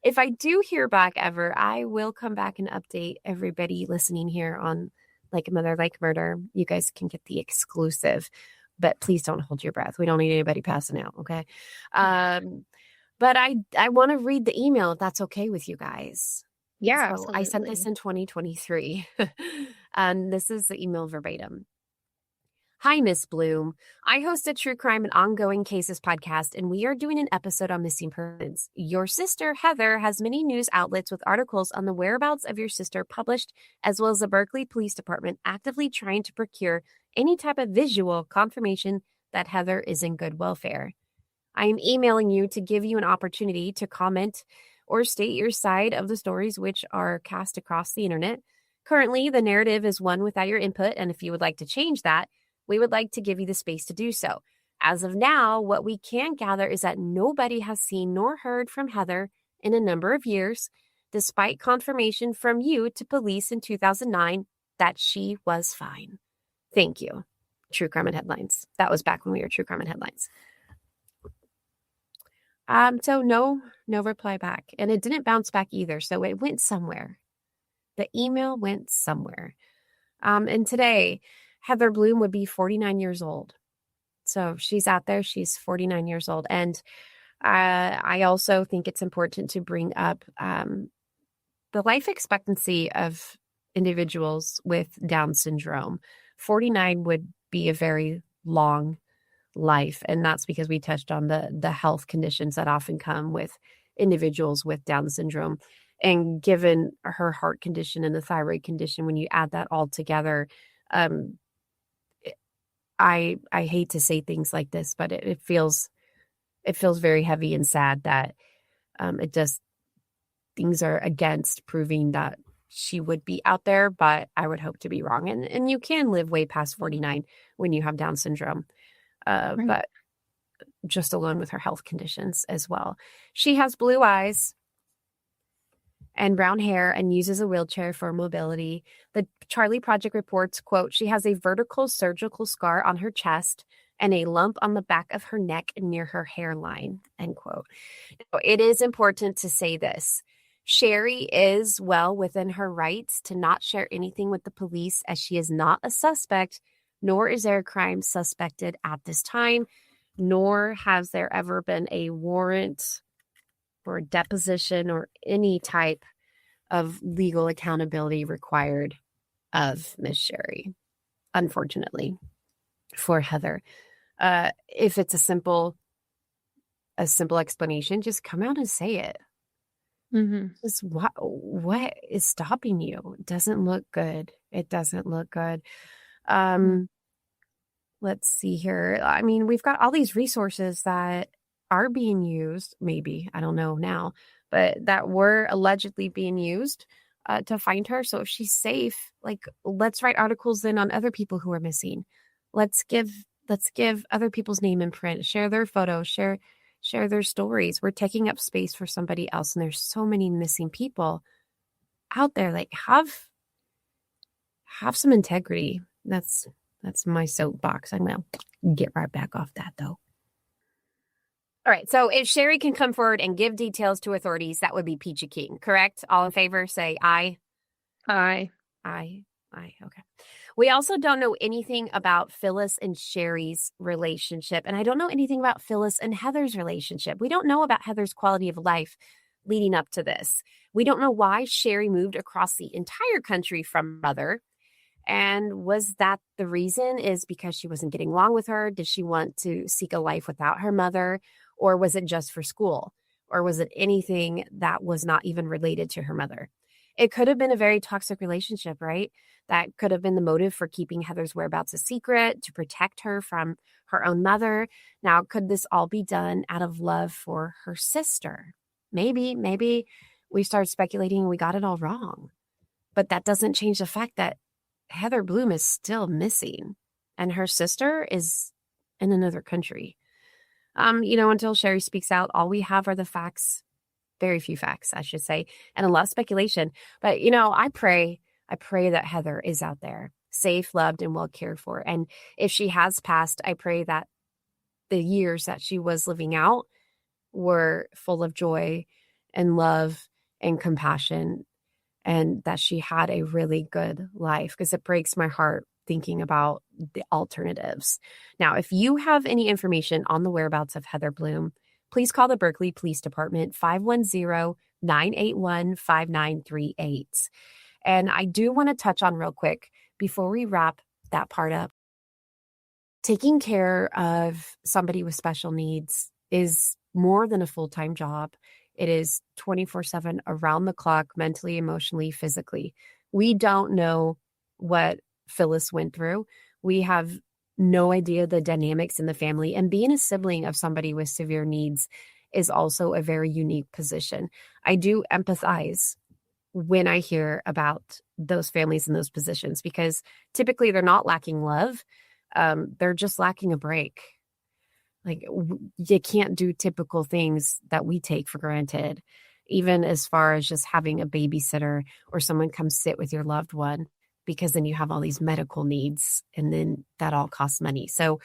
If I do hear back ever, I will come back and update everybody listening here on Like a Mother, Like Murder. You guys can get the exclusive, but please don't hold your breath. We don't need anybody passing out, okay? But I want to read the email if that's okay with you guys. Yeah, So I sent this in 2023, and this is the email verbatim. Hi, Miss Bloom. I host a true crime and ongoing cases podcast, and we are doing an episode on missing persons. Your sister, Heather, has many news outlets with articles on the whereabouts of your sister published, as well as the Berkeley Police Department actively trying to procure any type of visual confirmation that Heather is in good welfare. I am emailing you to give you an opportunity to comment or state your side of the stories which are cast across the internet. Currently, the narrative is one without your input, and if you would like to change that, we would like to give you the space to do so. As of now, what we can gather is that nobody has seen nor heard from Heather in a number of years, despite confirmation from you to police in 2009 that she was fine. Thank you. True Crime and Headlines. That was back when we were True Crime and Headlines. So no reply back. And it didn't bounce back either. So it went somewhere. The email went somewhere. And today, Heather Bloom would be 49 years old. So she's out there. She's 49 years old. And I also think it's important to bring up the life expectancy of individuals with Down syndrome. 49 would be a very long life. And that's because we touched on the health conditions that often come with individuals with Down syndrome. And given her heart condition and the thyroid condition, when you add that all together, I hate to say things like this, but it feels very heavy and sad that things are against proving that she would be out there, but I would hope to be wrong. And you can live way past 49 when you have Down syndrome. Right. But just alone with her health conditions as well. She has blue eyes and brown hair and uses a wheelchair for mobility. The Charlie Project reports, quote, she has a vertical surgical scar on her chest and a lump on the back of her neck near her hairline, end quote. Now, it is important to say this. Sherry is well within her rights to not share anything with the police, as she is not a suspect, nor is there a crime suspected at this time, nor has there ever been a warrant or a deposition or any type of legal accountability required of Miss Sherry, unfortunately, for Heather. If it's a simple explanation, just come out and say it. Mm-hmm. Just what is stopping you? It doesn't look good. It doesn't look good. Let's see here. I mean, we've got all these resources that are being used, maybe, I don't know now, but that were allegedly being used to find her. So if she's safe, like, let's write articles then on other people who are missing. Let's give other people's name in print, share their photos, share their stories. We're taking up space for somebody else. And there's so many missing people out there. Like, have some integrity. That's my soapbox. I'm going to get right back off that, though. All right. So if Sherry can come forward and give details to authorities, that would be peachy keen, correct? All in favor, say aye. Aye. Aye. Okay. We also don't know anything about Phyllis and Sherry's relationship. And I don't know anything about Phyllis and Heather's relationship. We don't know about Heather's quality of life leading up to this. We don't know why Sherry moved across the entire country from mother. And was that the reason? Is because she wasn't getting along with her? Did she want to seek a life without her mother? Or was it just for school? Or was it anything that was not even related to her mother? It could have been a very toxic relationship, right? That could have been the motive for keeping Heather's whereabouts a secret, to protect her from her own mother. Now, could this all be done out of love for her sister? maybe we started speculating and we got it all wrong. But that doesn't change the fact that Heather Bloom is still missing and her sister is in another country. Until Sherry speaks out, all we have are the facts, very few facts, I should say, and a lot of speculation. But, I pray that Heather is out there, safe, loved, and well cared for. And if she has passed, I pray that the years that she was living out were full of joy and love and compassion, and that she had a really good life, because it breaks my heart thinking about the alternatives. Now, if you have any information on the whereabouts of Heather Bloom, please call the Berkeley Police Department, 510-981-5938. And I do want to touch on real quick before we wrap that part up. Taking care of somebody with special needs is more than a full-time job. It is 24/7, around the clock, mentally, emotionally, physically. We don't know what Phyllis went through. We have no idea the dynamics in the family. And being a sibling of somebody with severe needs is also a very unique position. I do empathize when I hear about those families in those positions, because typically they're not lacking love. They're just lacking a break. Like, you can't do typical things that we take for granted, even as far as just having a babysitter or someone come sit with your loved one, because then you have all these medical needs and then that all costs money. So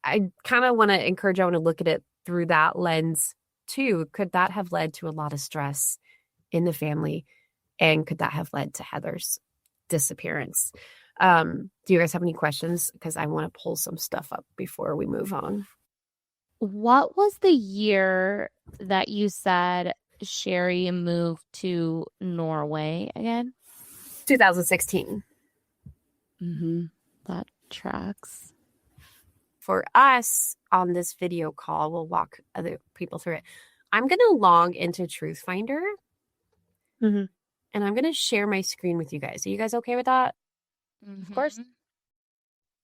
I kind of want to encourage everyone to look at it through that lens too. Could that have led to a lot of stress in the family? And could that have led to Heather's disappearance? Do you guys have any questions? Because I want to pull some stuff up before we move on. What was the year that you said Sherry moved to Norway again? 2016. That tracks. For us on this video call, we'll walk other people through it. I'm going to log into Truth Finder. And I'm going to share my screen with you guys. Are you guys okay with that? Of course.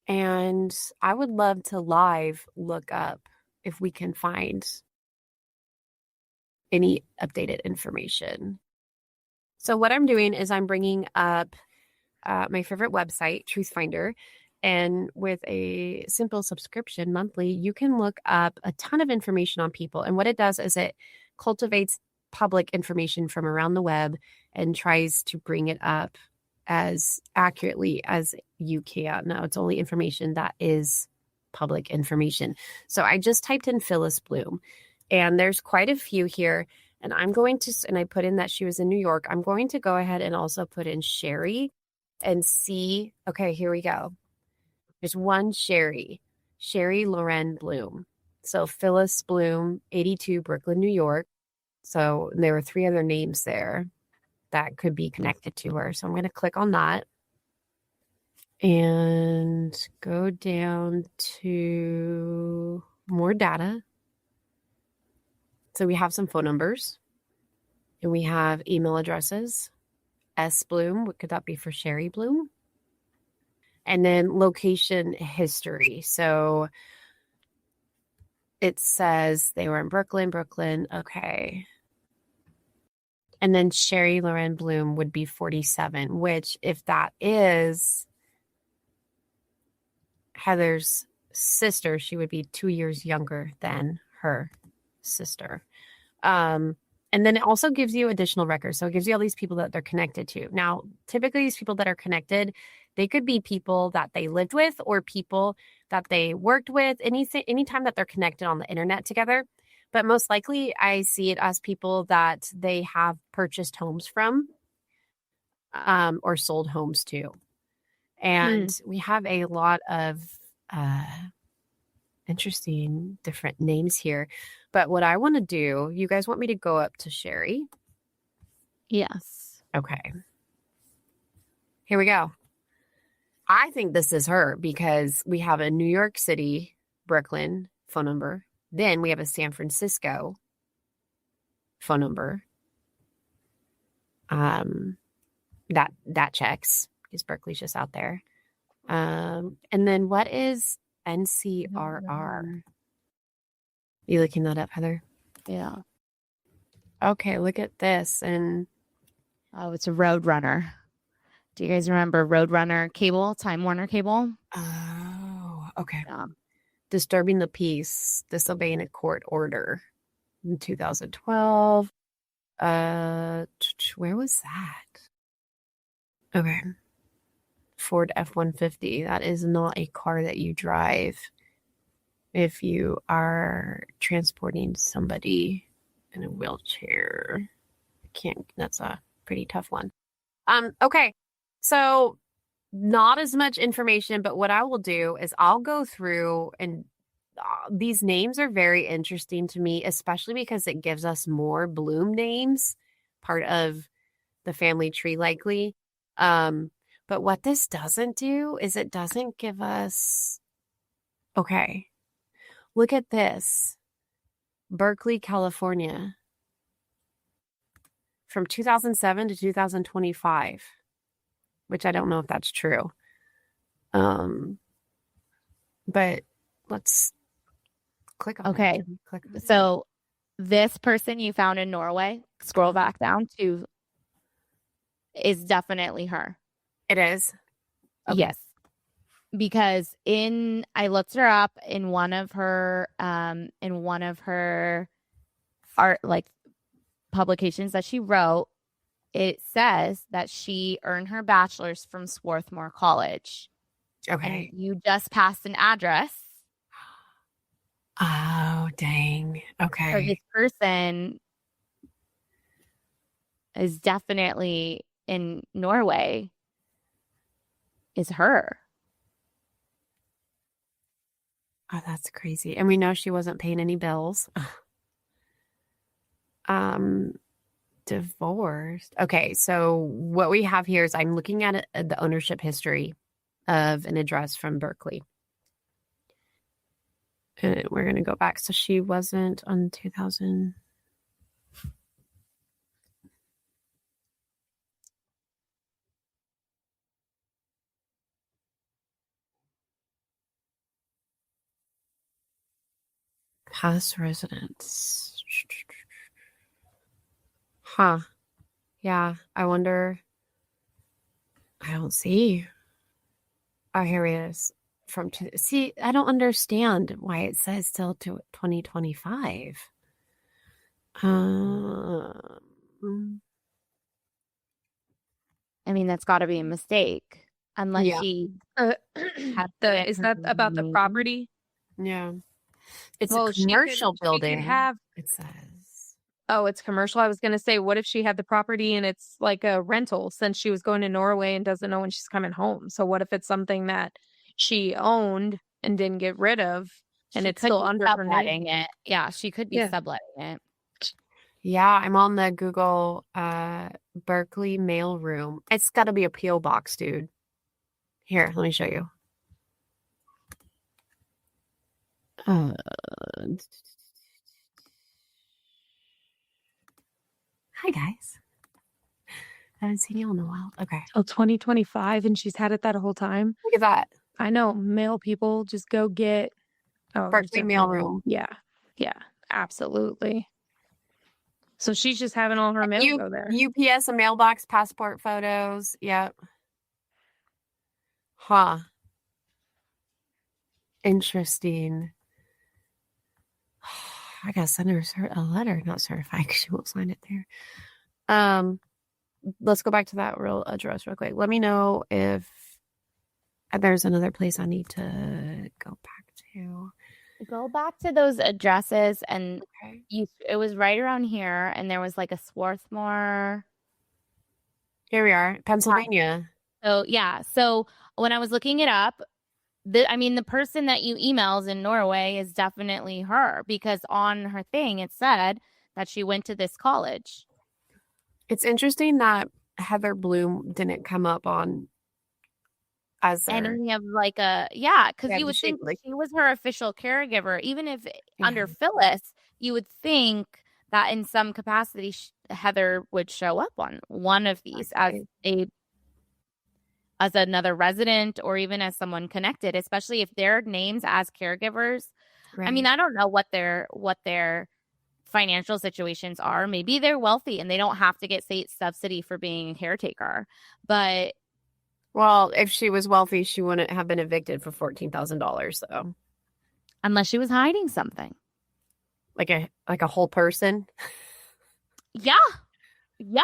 And I would love to live look up if we can find any updated information. So what I'm doing is I'm bringing up my favorite website, Truth Finder. And with a simple subscription monthly, you can look up a ton of information on people. And what it does is it cultivates public information from around the web and tries to bring it up as accurately as you can. Now, it's only information that is public information. So I just typed in Phyllis Bloom, and there's quite a few here. And I'm going to, and I put in that she was in New York. I'm going to go ahead and also put in Sherry and see. Okay, here we go. There's one Sherry Loren Bloom. So Phyllis Bloom, 82, Brooklyn, New York. So there were 3 other names there that could be connected to her. So I'm going to click on that and go down to more data. So we have some phone numbers and we have email addresses. S Bloom, what could that be for Sherry Bloom? And then location history. So it says they were in Brooklyn. Okay. And then Sherry Loren Bloom would be 47, which, if that is Heather's sister, she would be 2 years younger than her sister. And then it also gives you additional records. So it gives you all these people that they're connected to. Now, typically these people that are connected, they could be people that they lived with or people that they worked with, anytime that they're connected on the internet together. But most likely I see it as people that they have purchased homes from or sold homes to. And we have a lot of interesting different names here. But what I want to do, you guys want me to go up to Sherry? Yes. Okay. Here we go. I think this is her because we have a New York City, Brooklyn phone number. Then we have a San Francisco phone number. That checks because Berkeley's just out there. And then what is NCRR? You looking that up, Heather? Yeah. Okay, look at this. And Oh, it's a Roadrunner. Do you guys remember Roadrunner cable, Time Warner cable? oh, okay. Yeah. Disturbing the peace, disobeying a court order in 2012. Where was that? Okay. Ford F-150. That is not a car that you drive if you are transporting somebody in a wheelchair. That's a pretty tough one. Okay. So not as much information, but what I will do is I'll go through and these names are very interesting to me, especially because it gives us more Bloom names, part of the family tree likely. But what this doesn't do is it doesn't give us, okay, look at this. Berkeley, California, from 2007 to 2025, which I don't know if that's true. But let's click on Okay. it. Click on it. So this person you found in Norway, scroll back down to, is definitely her. It is. Okay. Yes. Because I looked her up in one of her art like publications that she wrote. It says that she earned her bachelor's from Swarthmore College. Okay. And you just passed an address. Oh, dang. Okay. So this person is definitely in Norway, is her. Oh, that's crazy. And we know she wasn't paying any bills. Divorced. Okay, so what we have here is I'm looking at the ownership history of an address from Berkeley. And we're going to go back. So she wasn't on 2000. Past residence. Huh. Yeah, I wonder. I don't see. Oh, here it is. See, I don't understand why it says till to 2025. I mean, that's got to be a mistake, unless Yeah. she Is that about the property? Yeah. It's Well, a she could- commercial she could building. have- It says. Oh, it's commercial. I was going to say, what if she had the property and it's like a rental since she was going to Norway and doesn't know when she's coming home? So what if it's something that she owned and didn't get rid of and She it's could still be under her name? subletting it. Yeah, she could be Yeah. subletting it. Yeah, I'm on the Google Berkeley mail room. It's got to be a P.O. box, dude. Here, let me show you. Hi, guys. I haven't seen you in a while. Okay. Oh, 2025 and she's had it that whole time. Look at that. I know mail people just go get Berkeley mail room. Yeah. Yeah, absolutely. So she's just having all her mail go there. UPS, a mailbox, passport photos. Yep. Huh. Interesting. I gotta send her a letter, not certified, because she won't sign it there. Let's go back to that real address real quick. Let me know if there's another place I need to go back to. Go back to those addresses, and Okay. it was right around here, and there was like a Swarthmore. Here we are, Pennsylvania. So yeah, so when I was looking it up, the person that you emails in Norway is definitely her, because on her thing it said that she went to this college. It's interesting that Heather Bloom didn't come up on as any of like a because Yeah, you would she, think like- she was her official caregiver, even if Yeah. under Phyllis, you would think that in some capacity Heather would show up on one of these as another resident or even as someone connected, especially if their names as caregivers. Right. I mean, I don't know what their financial situations are. Maybe they're wealthy and they don't have to get state subsidy for being a caretaker. But Well, if she was wealthy, she wouldn't have been evicted for $14,000. So, unless she was hiding something. like a whole person. Yeah. Yeah.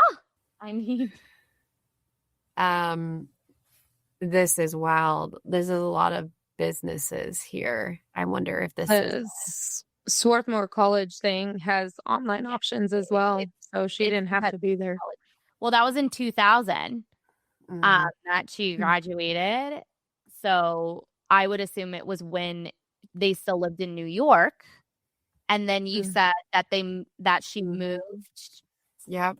I mean, This is wild. This is a lot of businesses here. I wonder if this is The Swarthmore College thing has online options as well, so she it's didn't have to be there. well, that was in 2000 Mhm. that she graduated. So I would assume it was when they still lived in New York. And then you said that she moved Yep.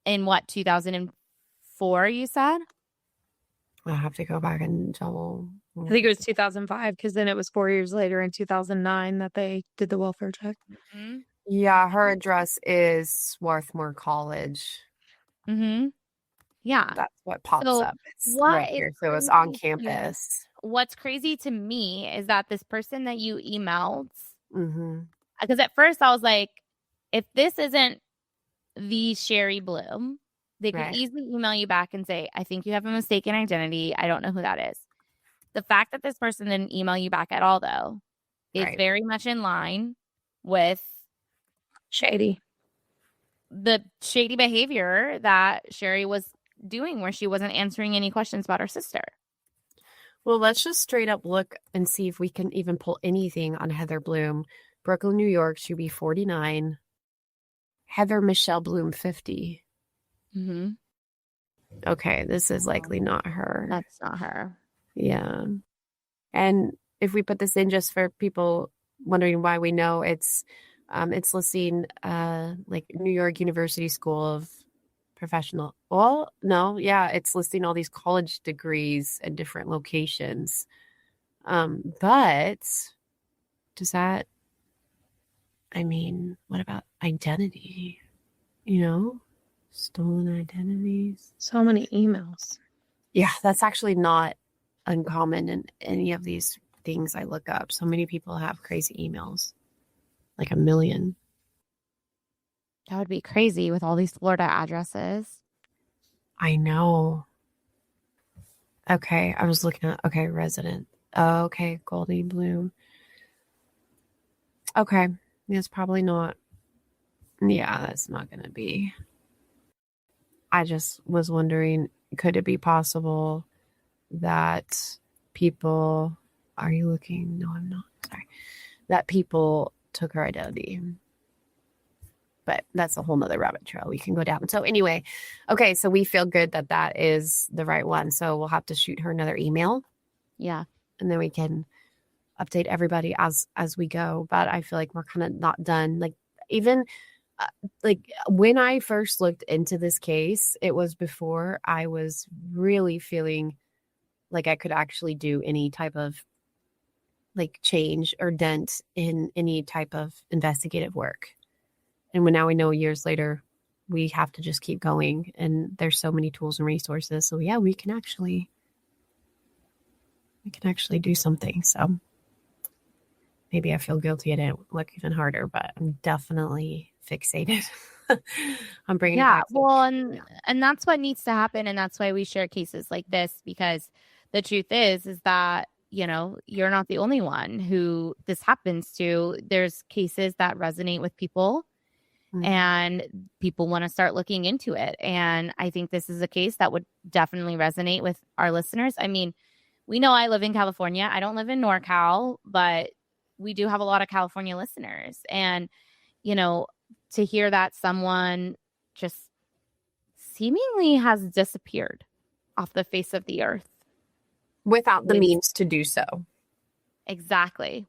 in what, 2004, you said? I'll have to go back and double. I think it was 2005 because then it was 4 years later in 2009 that they did the welfare check. Mm-hmm. Yeah, her address is Swarthmore College. Mm-hmm. Yeah. That's what pops So up. It's what right is here. So it's on crazy- campus. What's crazy to me is that this person that you emailed, Mm-hmm. because at first I was like, if this isn't the Sherry Bloom, they could Right. easily email you back and say, I think you have a mistaken identity. I don't know who that is. The fact that this person didn't email you back at all, though, is Right. very much in line with Shady. the shady behavior that Sherry was doing, where she wasn't answering any questions about her sister. Well, let's just straight up look and see if we can even pull anything on Heather Bloom. Brooklyn, New York, she'd be 49. Heather Michelle Bloom, 50. Mm-hmm. Okay, this is likely not her. That's not her. Yeah. And if we put this in just for people wondering why we know, it's listing like New York University School of Professional. Well, no, yeah, it's listing all these college degrees at different locations. But does that, I mean, what about identity? You know, stolen identities. So many emails. Yeah, that's actually not uncommon in any of these things I look up. So many people have crazy emails, like 1 million. That would be crazy with all these Florida addresses. I know. Okay, I was looking at, okay, resident. Oh, okay, Goldie Bloom. Okay, it's probably not. Yeah, that's not going to be. I just was wondering, could it be possible that people, are you looking? No, I'm not. Sorry. That people took her identity. But that's a whole nother rabbit trail we can go down. So anyway, okay, so we feel good that that is the right one. So we'll have to shoot her another email. Yeah. And then we can update everybody as we go. But I feel like we're kind of not done. Like even like when I first looked into this case, it was before I was really feeling like I could actually do any type of like change or dent in any type of investigative work. And when now we know years later, we have to just keep going. And there's so many tools and resources. So yeah, we can actually do something. So maybe I feel guilty I didn't look even harder, but I'm definitely fixated on bringing it back. Well, and that's what needs to happen. And that's why we share cases like this, because the truth is that, you know, you're not the only one who this happens to. There's cases that resonate with people. Mm-hmm. And people want to start looking into it. And I think this is a case that would definitely resonate with our listeners. I mean, we know I live in California. I don't live in NorCal, but we do have a lot of California listeners. And, you know, to hear that someone just seemingly has disappeared off the face of the earth Without the means to do so. Exactly.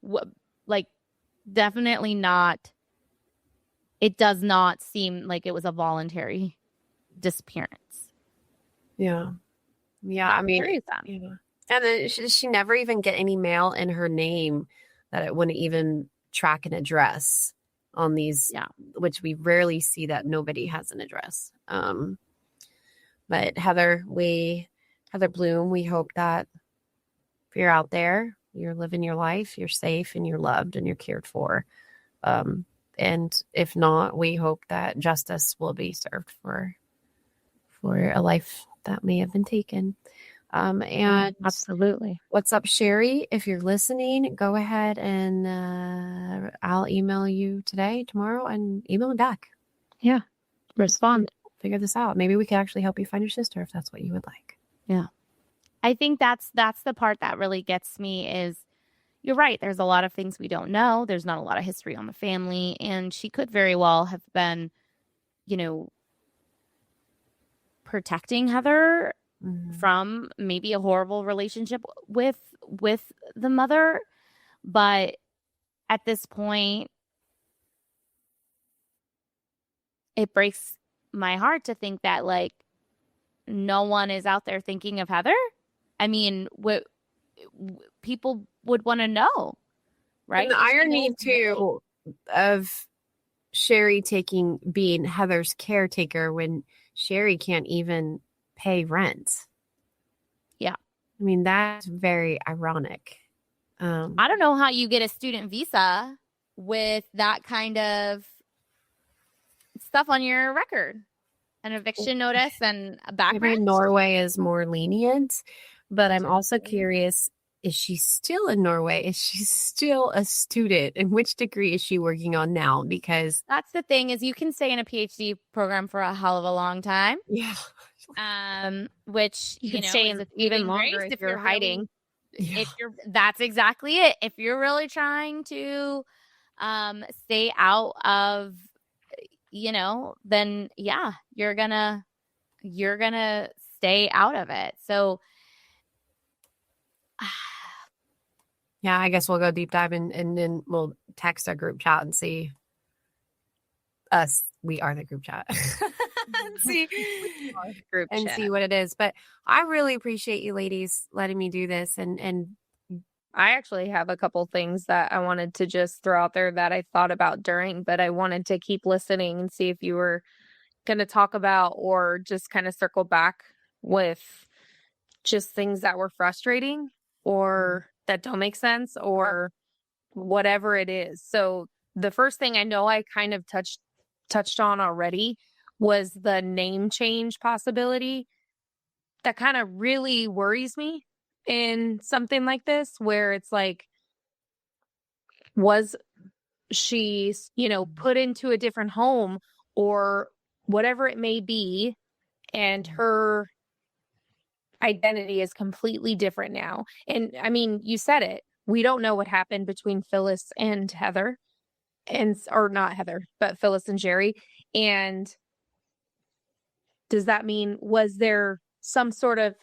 Like, definitely not. It does not seem like it was a voluntary disappearance. Yeah. Yeah. I mean, yeah. And then she never even get any mail in her name that it wouldn't even track an address on these, which we rarely see that nobody has an address. But Heather Bloom, we hope that if you're out there, you're living your life, you're safe and you're loved and you're cared for. And if not, we hope that justice will be served for a life that may have been taken. And Absolutely. what's up, Sherry? If you're listening, go ahead and I'll email you today, tomorrow, and email me back. Yeah. Respond. Figure this out. Maybe we could actually help you find your sister if that's what you would like. Yeah. I think that's the part that really gets me is you're right. There's a lot of things we don't know. There's not a lot of history on the family. And she could very well have been, protecting Heather from maybe a horrible relationship with the mother. But at this point, it breaks my heart to think that like no one is out there thinking of Heather. I mean, what people would want to know, right? And the irony too of Sherry being Heather's caretaker when Sherry can't even pay rent. Yeah. I mean, that's very ironic. I don't know how you get a student visa with that kind of stuff on your record. An eviction notice and a background. Maybe Norway is more lenient, but I'm also curious, is she still in Norway? Is she still a student? And which degree is she working on now? Because that's the thing is you can stay in a PhD program for a hell of a long time. Yeah. Which, you can stay in even longer if you're hiding. That's exactly it. If you're really trying to stay out of, then yeah, you're gonna stay out of it. So yeah, I guess we'll go deep dive and then we'll text our group chat and see us. We are the group chat. see what it is. But I really appreciate you ladies letting me do this. And I actually have a couple things that I wanted to just throw out there that I thought about during, but I wanted to keep listening and see if you were going to talk about or just kind of circle back with just things that were frustrating or that don't make sense or whatever it is. So the first thing I know I kind of touched on already was the name change possibility. That kind of really worries me in something like this, where it's like, was she, put into a different home or whatever it may be, and her identity is completely different now. And I mean, you said it. We don't know what happened between Phyllis and Heather, or not Heather, but Phyllis and Jerry. And does that mean, was there some sort of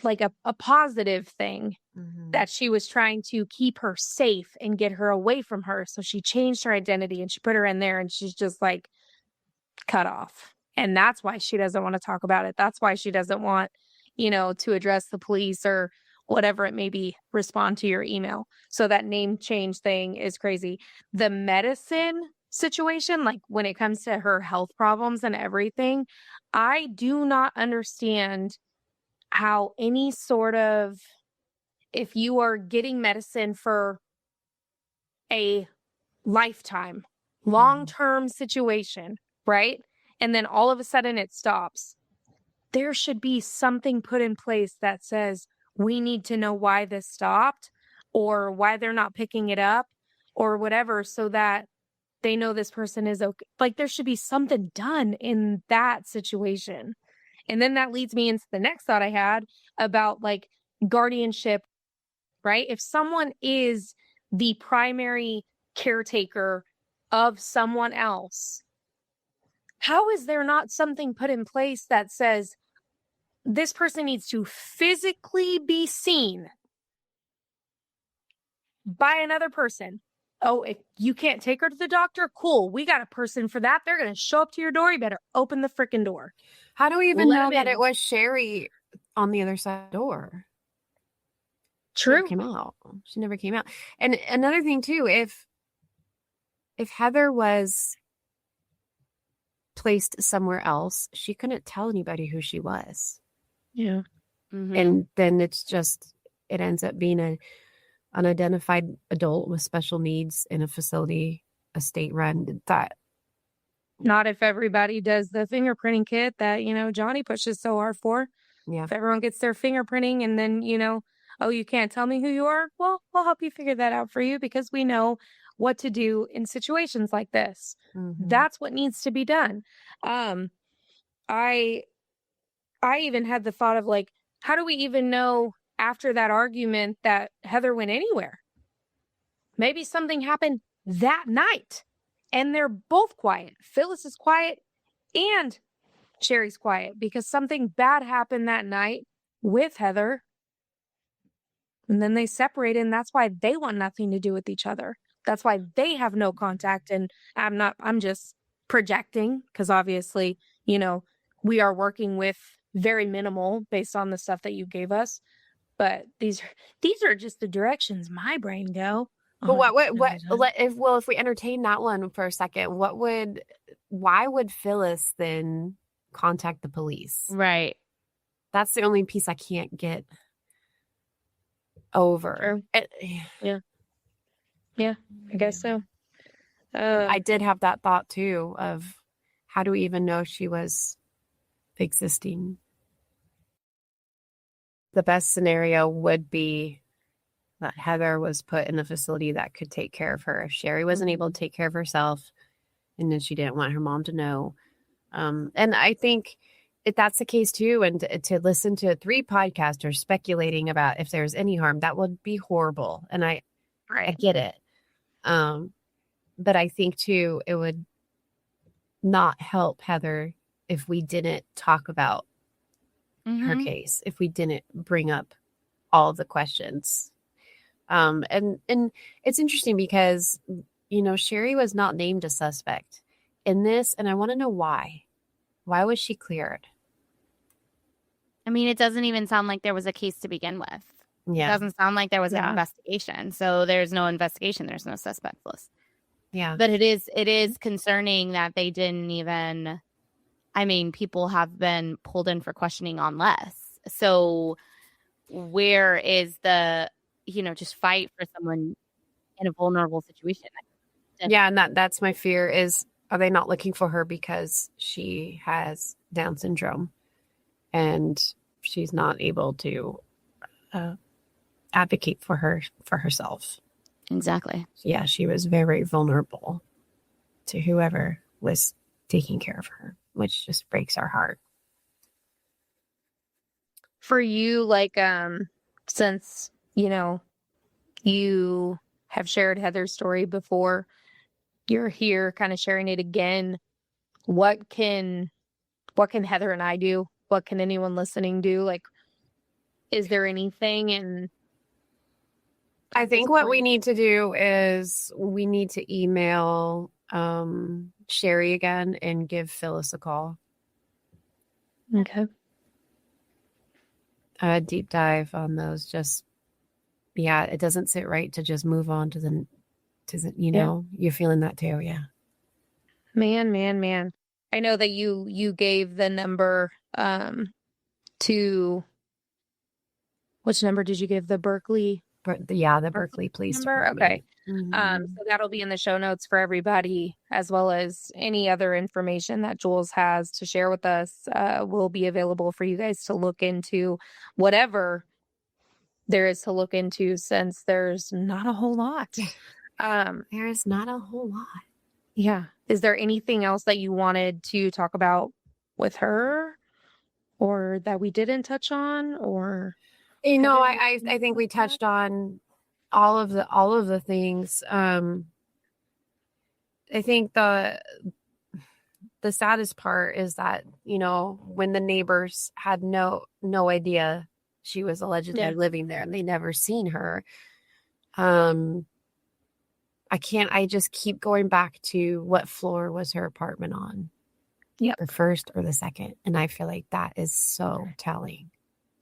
like a positive thing that she was trying to keep her safe and get her away from her? So she changed her identity and she put her in there and she's just like cut off. And that's why she doesn't want to talk about it. That's why she doesn't want, to address the police or whatever it may be, respond to your email. So that name change thing is crazy. The medicine situation, like when it comes to her health problems and everything, I do not understand how any sort of, if you are getting medicine for a lifetime, long-term situation, right? And then all of a sudden it stops. There should be something put in place that says, we need to know why this stopped or why they're not picking it up or whatever, so that they know this person is okay. Like there should be something done in that situation. And then that leads me into the next thought I had about like guardianship, right? If someone is the primary caretaker of someone else, how is there not something put in place that says this person needs to physically be seen by another person? Oh, if you can't take her to the doctor, cool. We got a person for that. They're going to show up to your door. You better open the freaking door. How do we even know that it was Sherry on the other side of the door? True. She never came out. And another thing too, if Heather was placed somewhere else, she couldn't tell anybody who she was. Yeah. And then it ends up being unidentified adult with special needs in a facility, a state run. That Not if everybody does the fingerprinting kit that, Johnny pushes so hard for. yeah. If everyone gets their fingerprinting and then, oh, you can't tell me who you are? Well, we'll help you figure that out for you because we know what to do in situations like this. Mm-hmm. That's what needs to be done. I even had the thought of like, how do we even know after that argument that Heather went anywhere? Maybe something happened that night and they're both quiet. Phyllis is quiet and Sherry's quiet because something bad happened that night with Heather. And then they separated, and that's why they want nothing to do with each other. That's why they have no contact. And I'm just projecting because obviously, we are working with very minimal based on the stuff that you gave us. But these are just the directions my brain go. But if we entertain that one for a second, why would Phyllis then contact the police? Right. That's the only piece I can't get over. Yeah, I guess so. I did have that thought too of how do we even know she was existing? The best scenario would be that Heather was put in a facility that could take care of her. If Sherry wasn't able to take care of herself, and then she didn't want her mom to know. And I think if that's the case too, and to listen to 3 podcasters speculating about if there's any harm, that would be horrible. And I get it. But I think too, it would not help Heather if we didn't talk about her case, if we didn't bring up all the questions. And it's interesting because, Sherry was not named a suspect in this. And I want to know why. Why was she cleared? I mean, it doesn't even sound like there was a case to begin with. Yeah. It doesn't sound like there was an investigation. So there's no investigation. There's no suspect list. Yeah. But it is concerning that they didn't even, people have been pulled in for questioning on less. So where is the, just fight for someone in a vulnerable situation? Yeah. And that's my fear is, are they not looking for her because she has Down syndrome and she's not able to advocate for herself? Exactly. Yeah, she was very vulnerable to whoever was taking care of her, which just breaks our heart. For you, like, since, you have shared Heather's story before, you're here kind of sharing it again. What can Heather and I do? What can anyone listening do? Like, is there anything? I think what we need to do is we need to email Sherry again and give Phyllis a call. Okay. A deep dive on those. It doesn't sit right to just move on to the you're feeling that too. Yeah. Man. I know that you gave the number to, which number did you give? The Berkeley? The Berkeley Police Department. Okay. So that'll be in the show notes for everybody, as well as any other information that Jules has to share with us will be available for you guys to look into, whatever there is to look into, since there's not a whole lot. There is not a whole lot. Yeah. Is there anything else that you wanted to talk about with her, or that we didn't touch on, or? I think we touched on all of the things. I think the saddest part is that, when the neighbors had no idea she was allegedly living there and they never seen her. I just keep going back to what floor was her apartment on. Yeah. The first or the second. And I feel like that is so telling.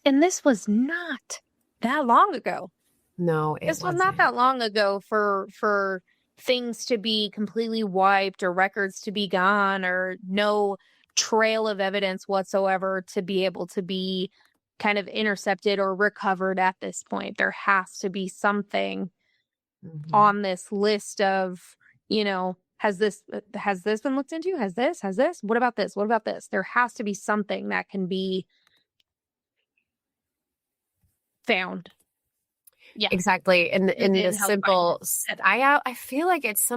And this was not that long ago. No, this was not that long ago for things to be completely wiped or records to be gone or no trail of evidence whatsoever to be able to be kind of intercepted or recovered at this point. There has to be something on this list of, has this been looked into? Has this? What about this? What about this? There has to be something that can be found. Yeah, exactly. And in the simple, I feel like it's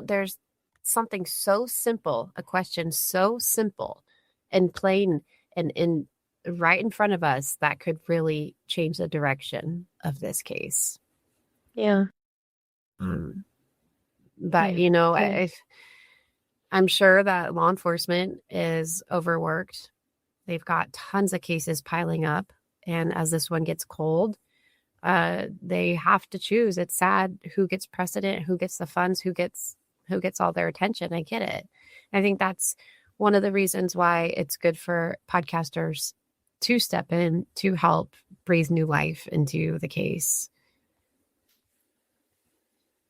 there's something so simple, a question so simple and plain and right in front of us that could really change the direction of this case. Yeah. But, I'm sure that law enforcement is overworked. They've got tons of cases piling up. And as this one gets cold, they have to choose. It's sad who gets precedent, who gets the funds, who gets all their attention. I get it. I think that's one of the reasons why it's good for podcasters to step in to help breathe new life into the case.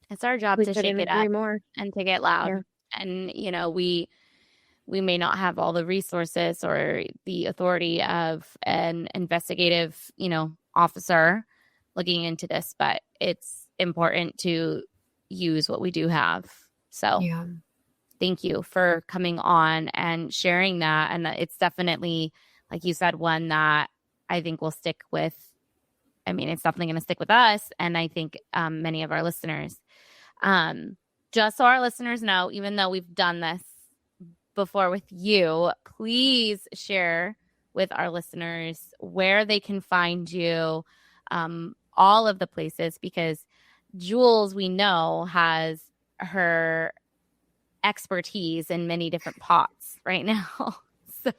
It's our job to shake it up and to get loud. Yeah. And, we may not have all the resources or the authority of an investigative, officer looking into this, but it's important to use what we do have. So thank you for coming on and sharing that. And it's definitely, like you said, one that I think will stick with. I mean, it's definitely going to stick with us. And I think many of our listeners, just so our listeners know, even though we've done this before with you, please share with our listeners where they can find you, all of the places, because Jules, we know, has her expertise in many different pots right now. So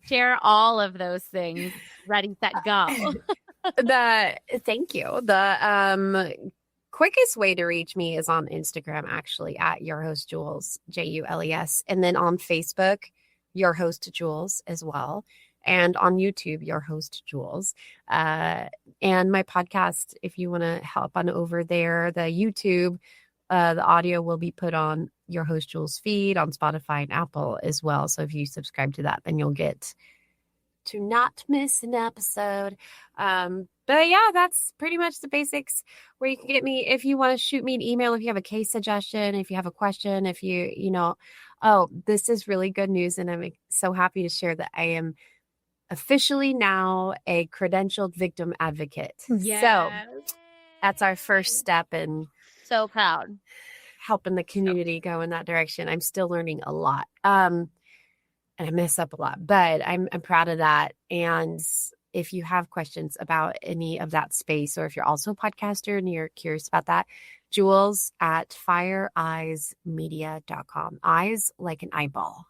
share all of those things. Ready, set, go. Thank you. The quickest way to reach me is on Instagram, actually, at your host Jules, Jules, and then on Facebook, your host Jules as well, and on YouTube, your host Jules, and my podcast. If you want to hop on over there, the YouTube, the audio will be put on your host Jules feed on Spotify and Apple as well. So if you subscribe to that, then you'll get to not miss an episode. But yeah, that's pretty much the basics where you can get me. If you want to shoot me an email, if you have a case suggestion, if you have a question, if this is really good news. And I'm so happy to share that I am officially now a credentialed victim advocate. Yes. So that's our first step in so proud helping the community go in that direction. I'm still learning a lot. And I mess up a lot, but I'm proud of that. And if you have questions about any of that space, or if you're also a podcaster and you're curious about that, Jules at fireeyesmedia.com. Eyes like an eyeball.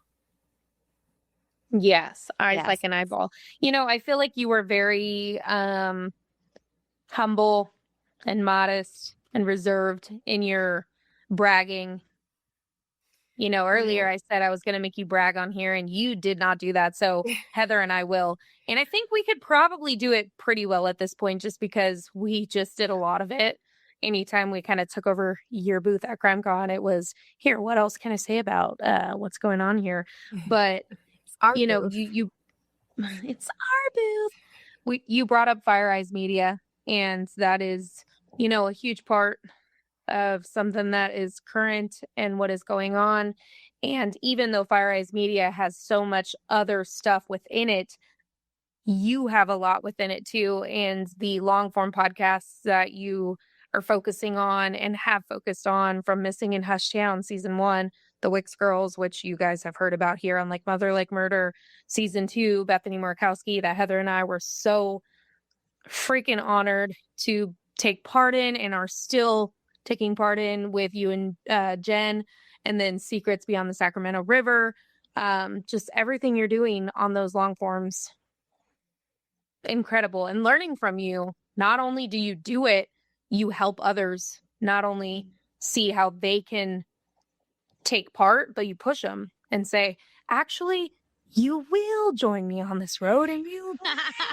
Yes, eyes like an eyeball. I feel like you were very humble and modest and reserved in your bragging. Earlier I said I was going to make you brag on here, and you did not do that. So Heather and I will. And I think we could probably do it pretty well at this point, just because we just did a lot of it. Anytime we kind of took over your booth at CrimeCon, it was, here, what else can I say about what's going on here? But, it's our booth. It's our booth. You brought up Fire Eyes Media, and that is, a huge part of something that is current and what is going on. And even though Fire Eyes Media has so much other stuff within it, you have a lot within it too. And the long form podcasts that you are focusing on and have focused on, from Missing in Hushtown season 1, The Wicks Girls, which you guys have heard about here on Like Mother Like Murder season 2, Bethany Murakowski, that Heather and I were so freaking honored to take part in and are still taking part in with you and Jen, and then Secrets Beyond the Sacramento River. Just everything you're doing on those long forms, incredible. And learning from you, not only do you do it, you help others not only see how they can take part, but you push them and say, actually, you will join me on this road and you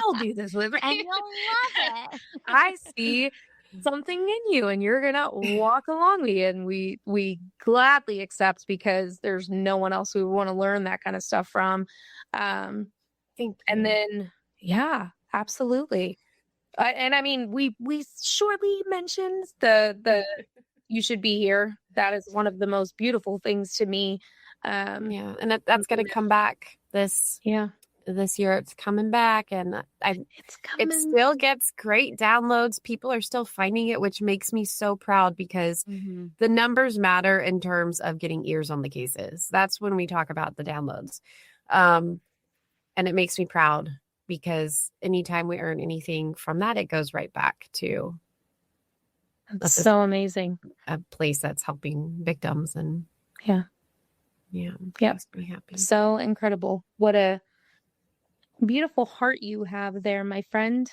will do this with me. And you'll love it. I see something in you and you're gonna walk along me, and we gladly accept, because there's no one else we want to learn that kind of stuff from. And then Yeah, absolutely. And I mean, we surely mentioned the you should be here. That is one of the most beautiful things to me. Yeah, and that's going to come back this Yeah, year. It's coming back, and it's it coming. still gets great downloads. People are still finding it, which makes me so proud because the numbers matter in terms of getting ears on the cases. That's when we talk about the downloads. And it makes me proud because anytime we earn anything from that, it goes right back to That's so amazing. a place that's helping victims. And Yeah. Makes me happy. So incredible. What a beautiful heart you have there, my friend.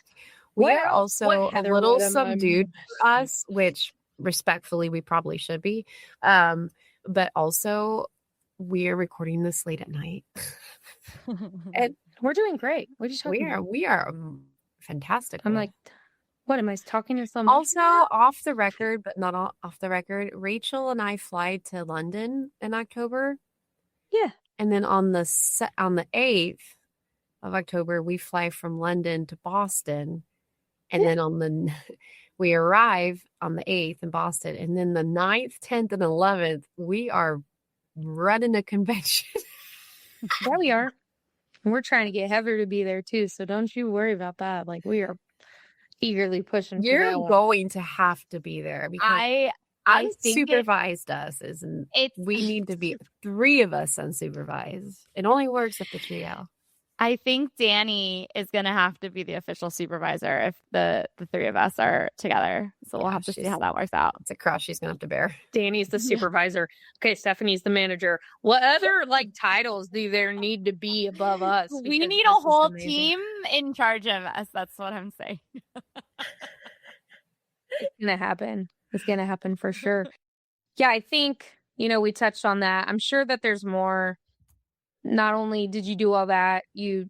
We are also a little subdued for us, which respectfully we probably should be. But also we're recording this late at night. And we're doing great. What are you talking about? We are fantastic. I'm like, what am I talking to someone? Also off the record, but not off the record, Rachel and I fly to London in October. Yeah. And then on the 8th of October, we fly from London to Boston. And then we arrive on the 8th in Boston. And then the 9th, 10th, and 11th, we are running a convention. Yeah, we are. And we're trying to get Heather to be there too. So don't you worry about that. Like, we are eagerly pushing. You're going to have to be there because I think unsupervised we need to be 3 of us unsupervised. It only works if the trio. I think Danny is going to have to be the official supervisor if the 3 of us are together. So we'll have to see how that works out. It's a cross she's going to have to bear. Danny's the supervisor. Okay, Stephanie's the manager. What other titles do there need to be above us? We need a whole team in charge of us. That's what I'm saying. It's going to happen. It's going to happen for sure. Yeah, I think, we touched on that. I'm sure that there's more. Not only did you do all that, you've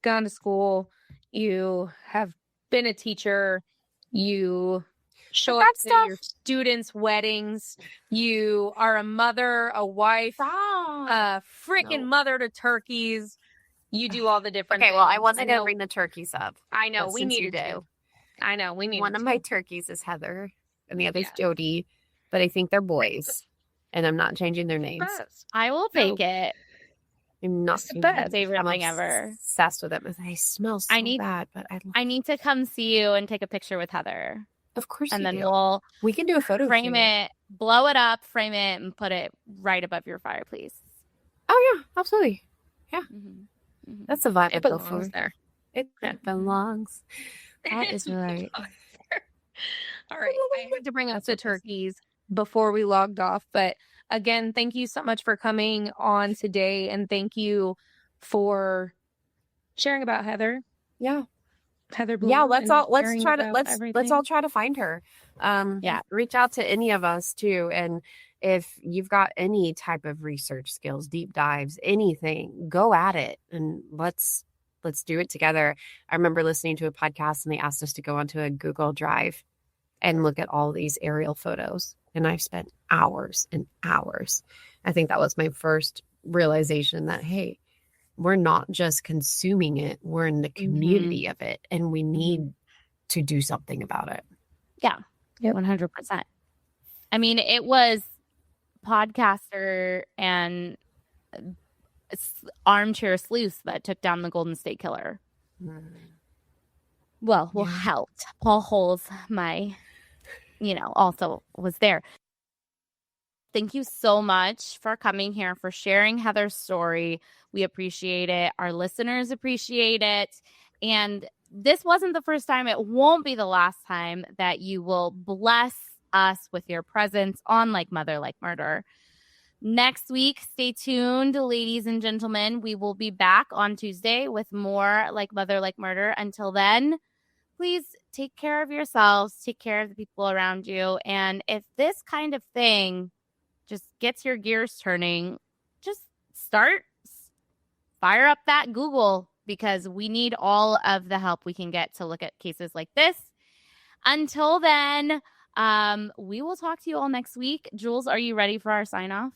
gone to school, you have been a teacher, you show up to your students' weddings, you are a mother, a wife, a freaking mother to turkeys. You do all the different things. Well, I wasn't going to bring the turkeys up. I know, we need to. I know, we need One of my turkeys is Heather, and the other's Jody, but I think they're boys, and I'm not changing their names. I will take it. I'm not the best favorite thing ever. Obsessed with them. They smell so bad, but I need to come see you and take a picture with Heather. Of course, and then we can do a photo. Frame it, blow it up, frame it, and put it right above your fireplace. Oh yeah, absolutely. Yeah, that's a vibe. It belongs there. It belongs. That is right. All right, I had to bring up the turkeys before we logged off, but. Again, thank you so much for coming on today, and thank you for sharing about Heather. Yeah, Heather Bloom. Yeah, let's all try to find her. Reach out to any of us too, and if you've got any type of research skills, deep dives, anything, go at it, and let's do it together. I remember listening to a podcast, and they asked us to go onto a Google Drive and look at all these aerial photos. And I've spent hours and hours. I think that was my first realization that, hey, we're not just consuming it. We're in the community of it. And we need to do something about it. Yeah, 100%. I mean, it was podcaster and armchair sleuth that took down the Golden State Killer. Well, helped. Paul Holes, also was there. Thank you so much for coming here, for sharing Heather's story. We appreciate it. Our listeners appreciate it. And this wasn't the first time. It won't be the last time that you will bless us with your presence on Like Mother, Like Murder. Next week, stay tuned, ladies and gentlemen. We will be back on Tuesday with more Like Mother, Like Murder. Until then, please take care of yourselves, take care of the people around you. And if this kind of thing just gets your gears turning, just fire up that Google, because we need all of the help we can get to look at cases like this. Until then, we will talk to you all next week. Jules, are you ready for our sign off?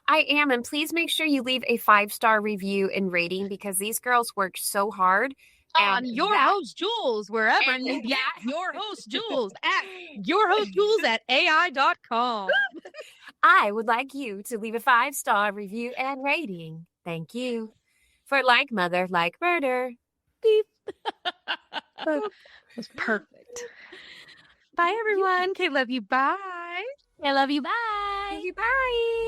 I am. And please make sure you leave a 5-star review and rating, because these girls work so hard on And your that- host Jules, wherever and you get that- your host Jules at your host Jules at AI.com. I would like you to leave a 5-star review and rating. Thank you. For like mother, like murder. Beep. That's perfect. Bye, everyone. Okay, love you. Bye. I love you. Bye. Love you. Bye.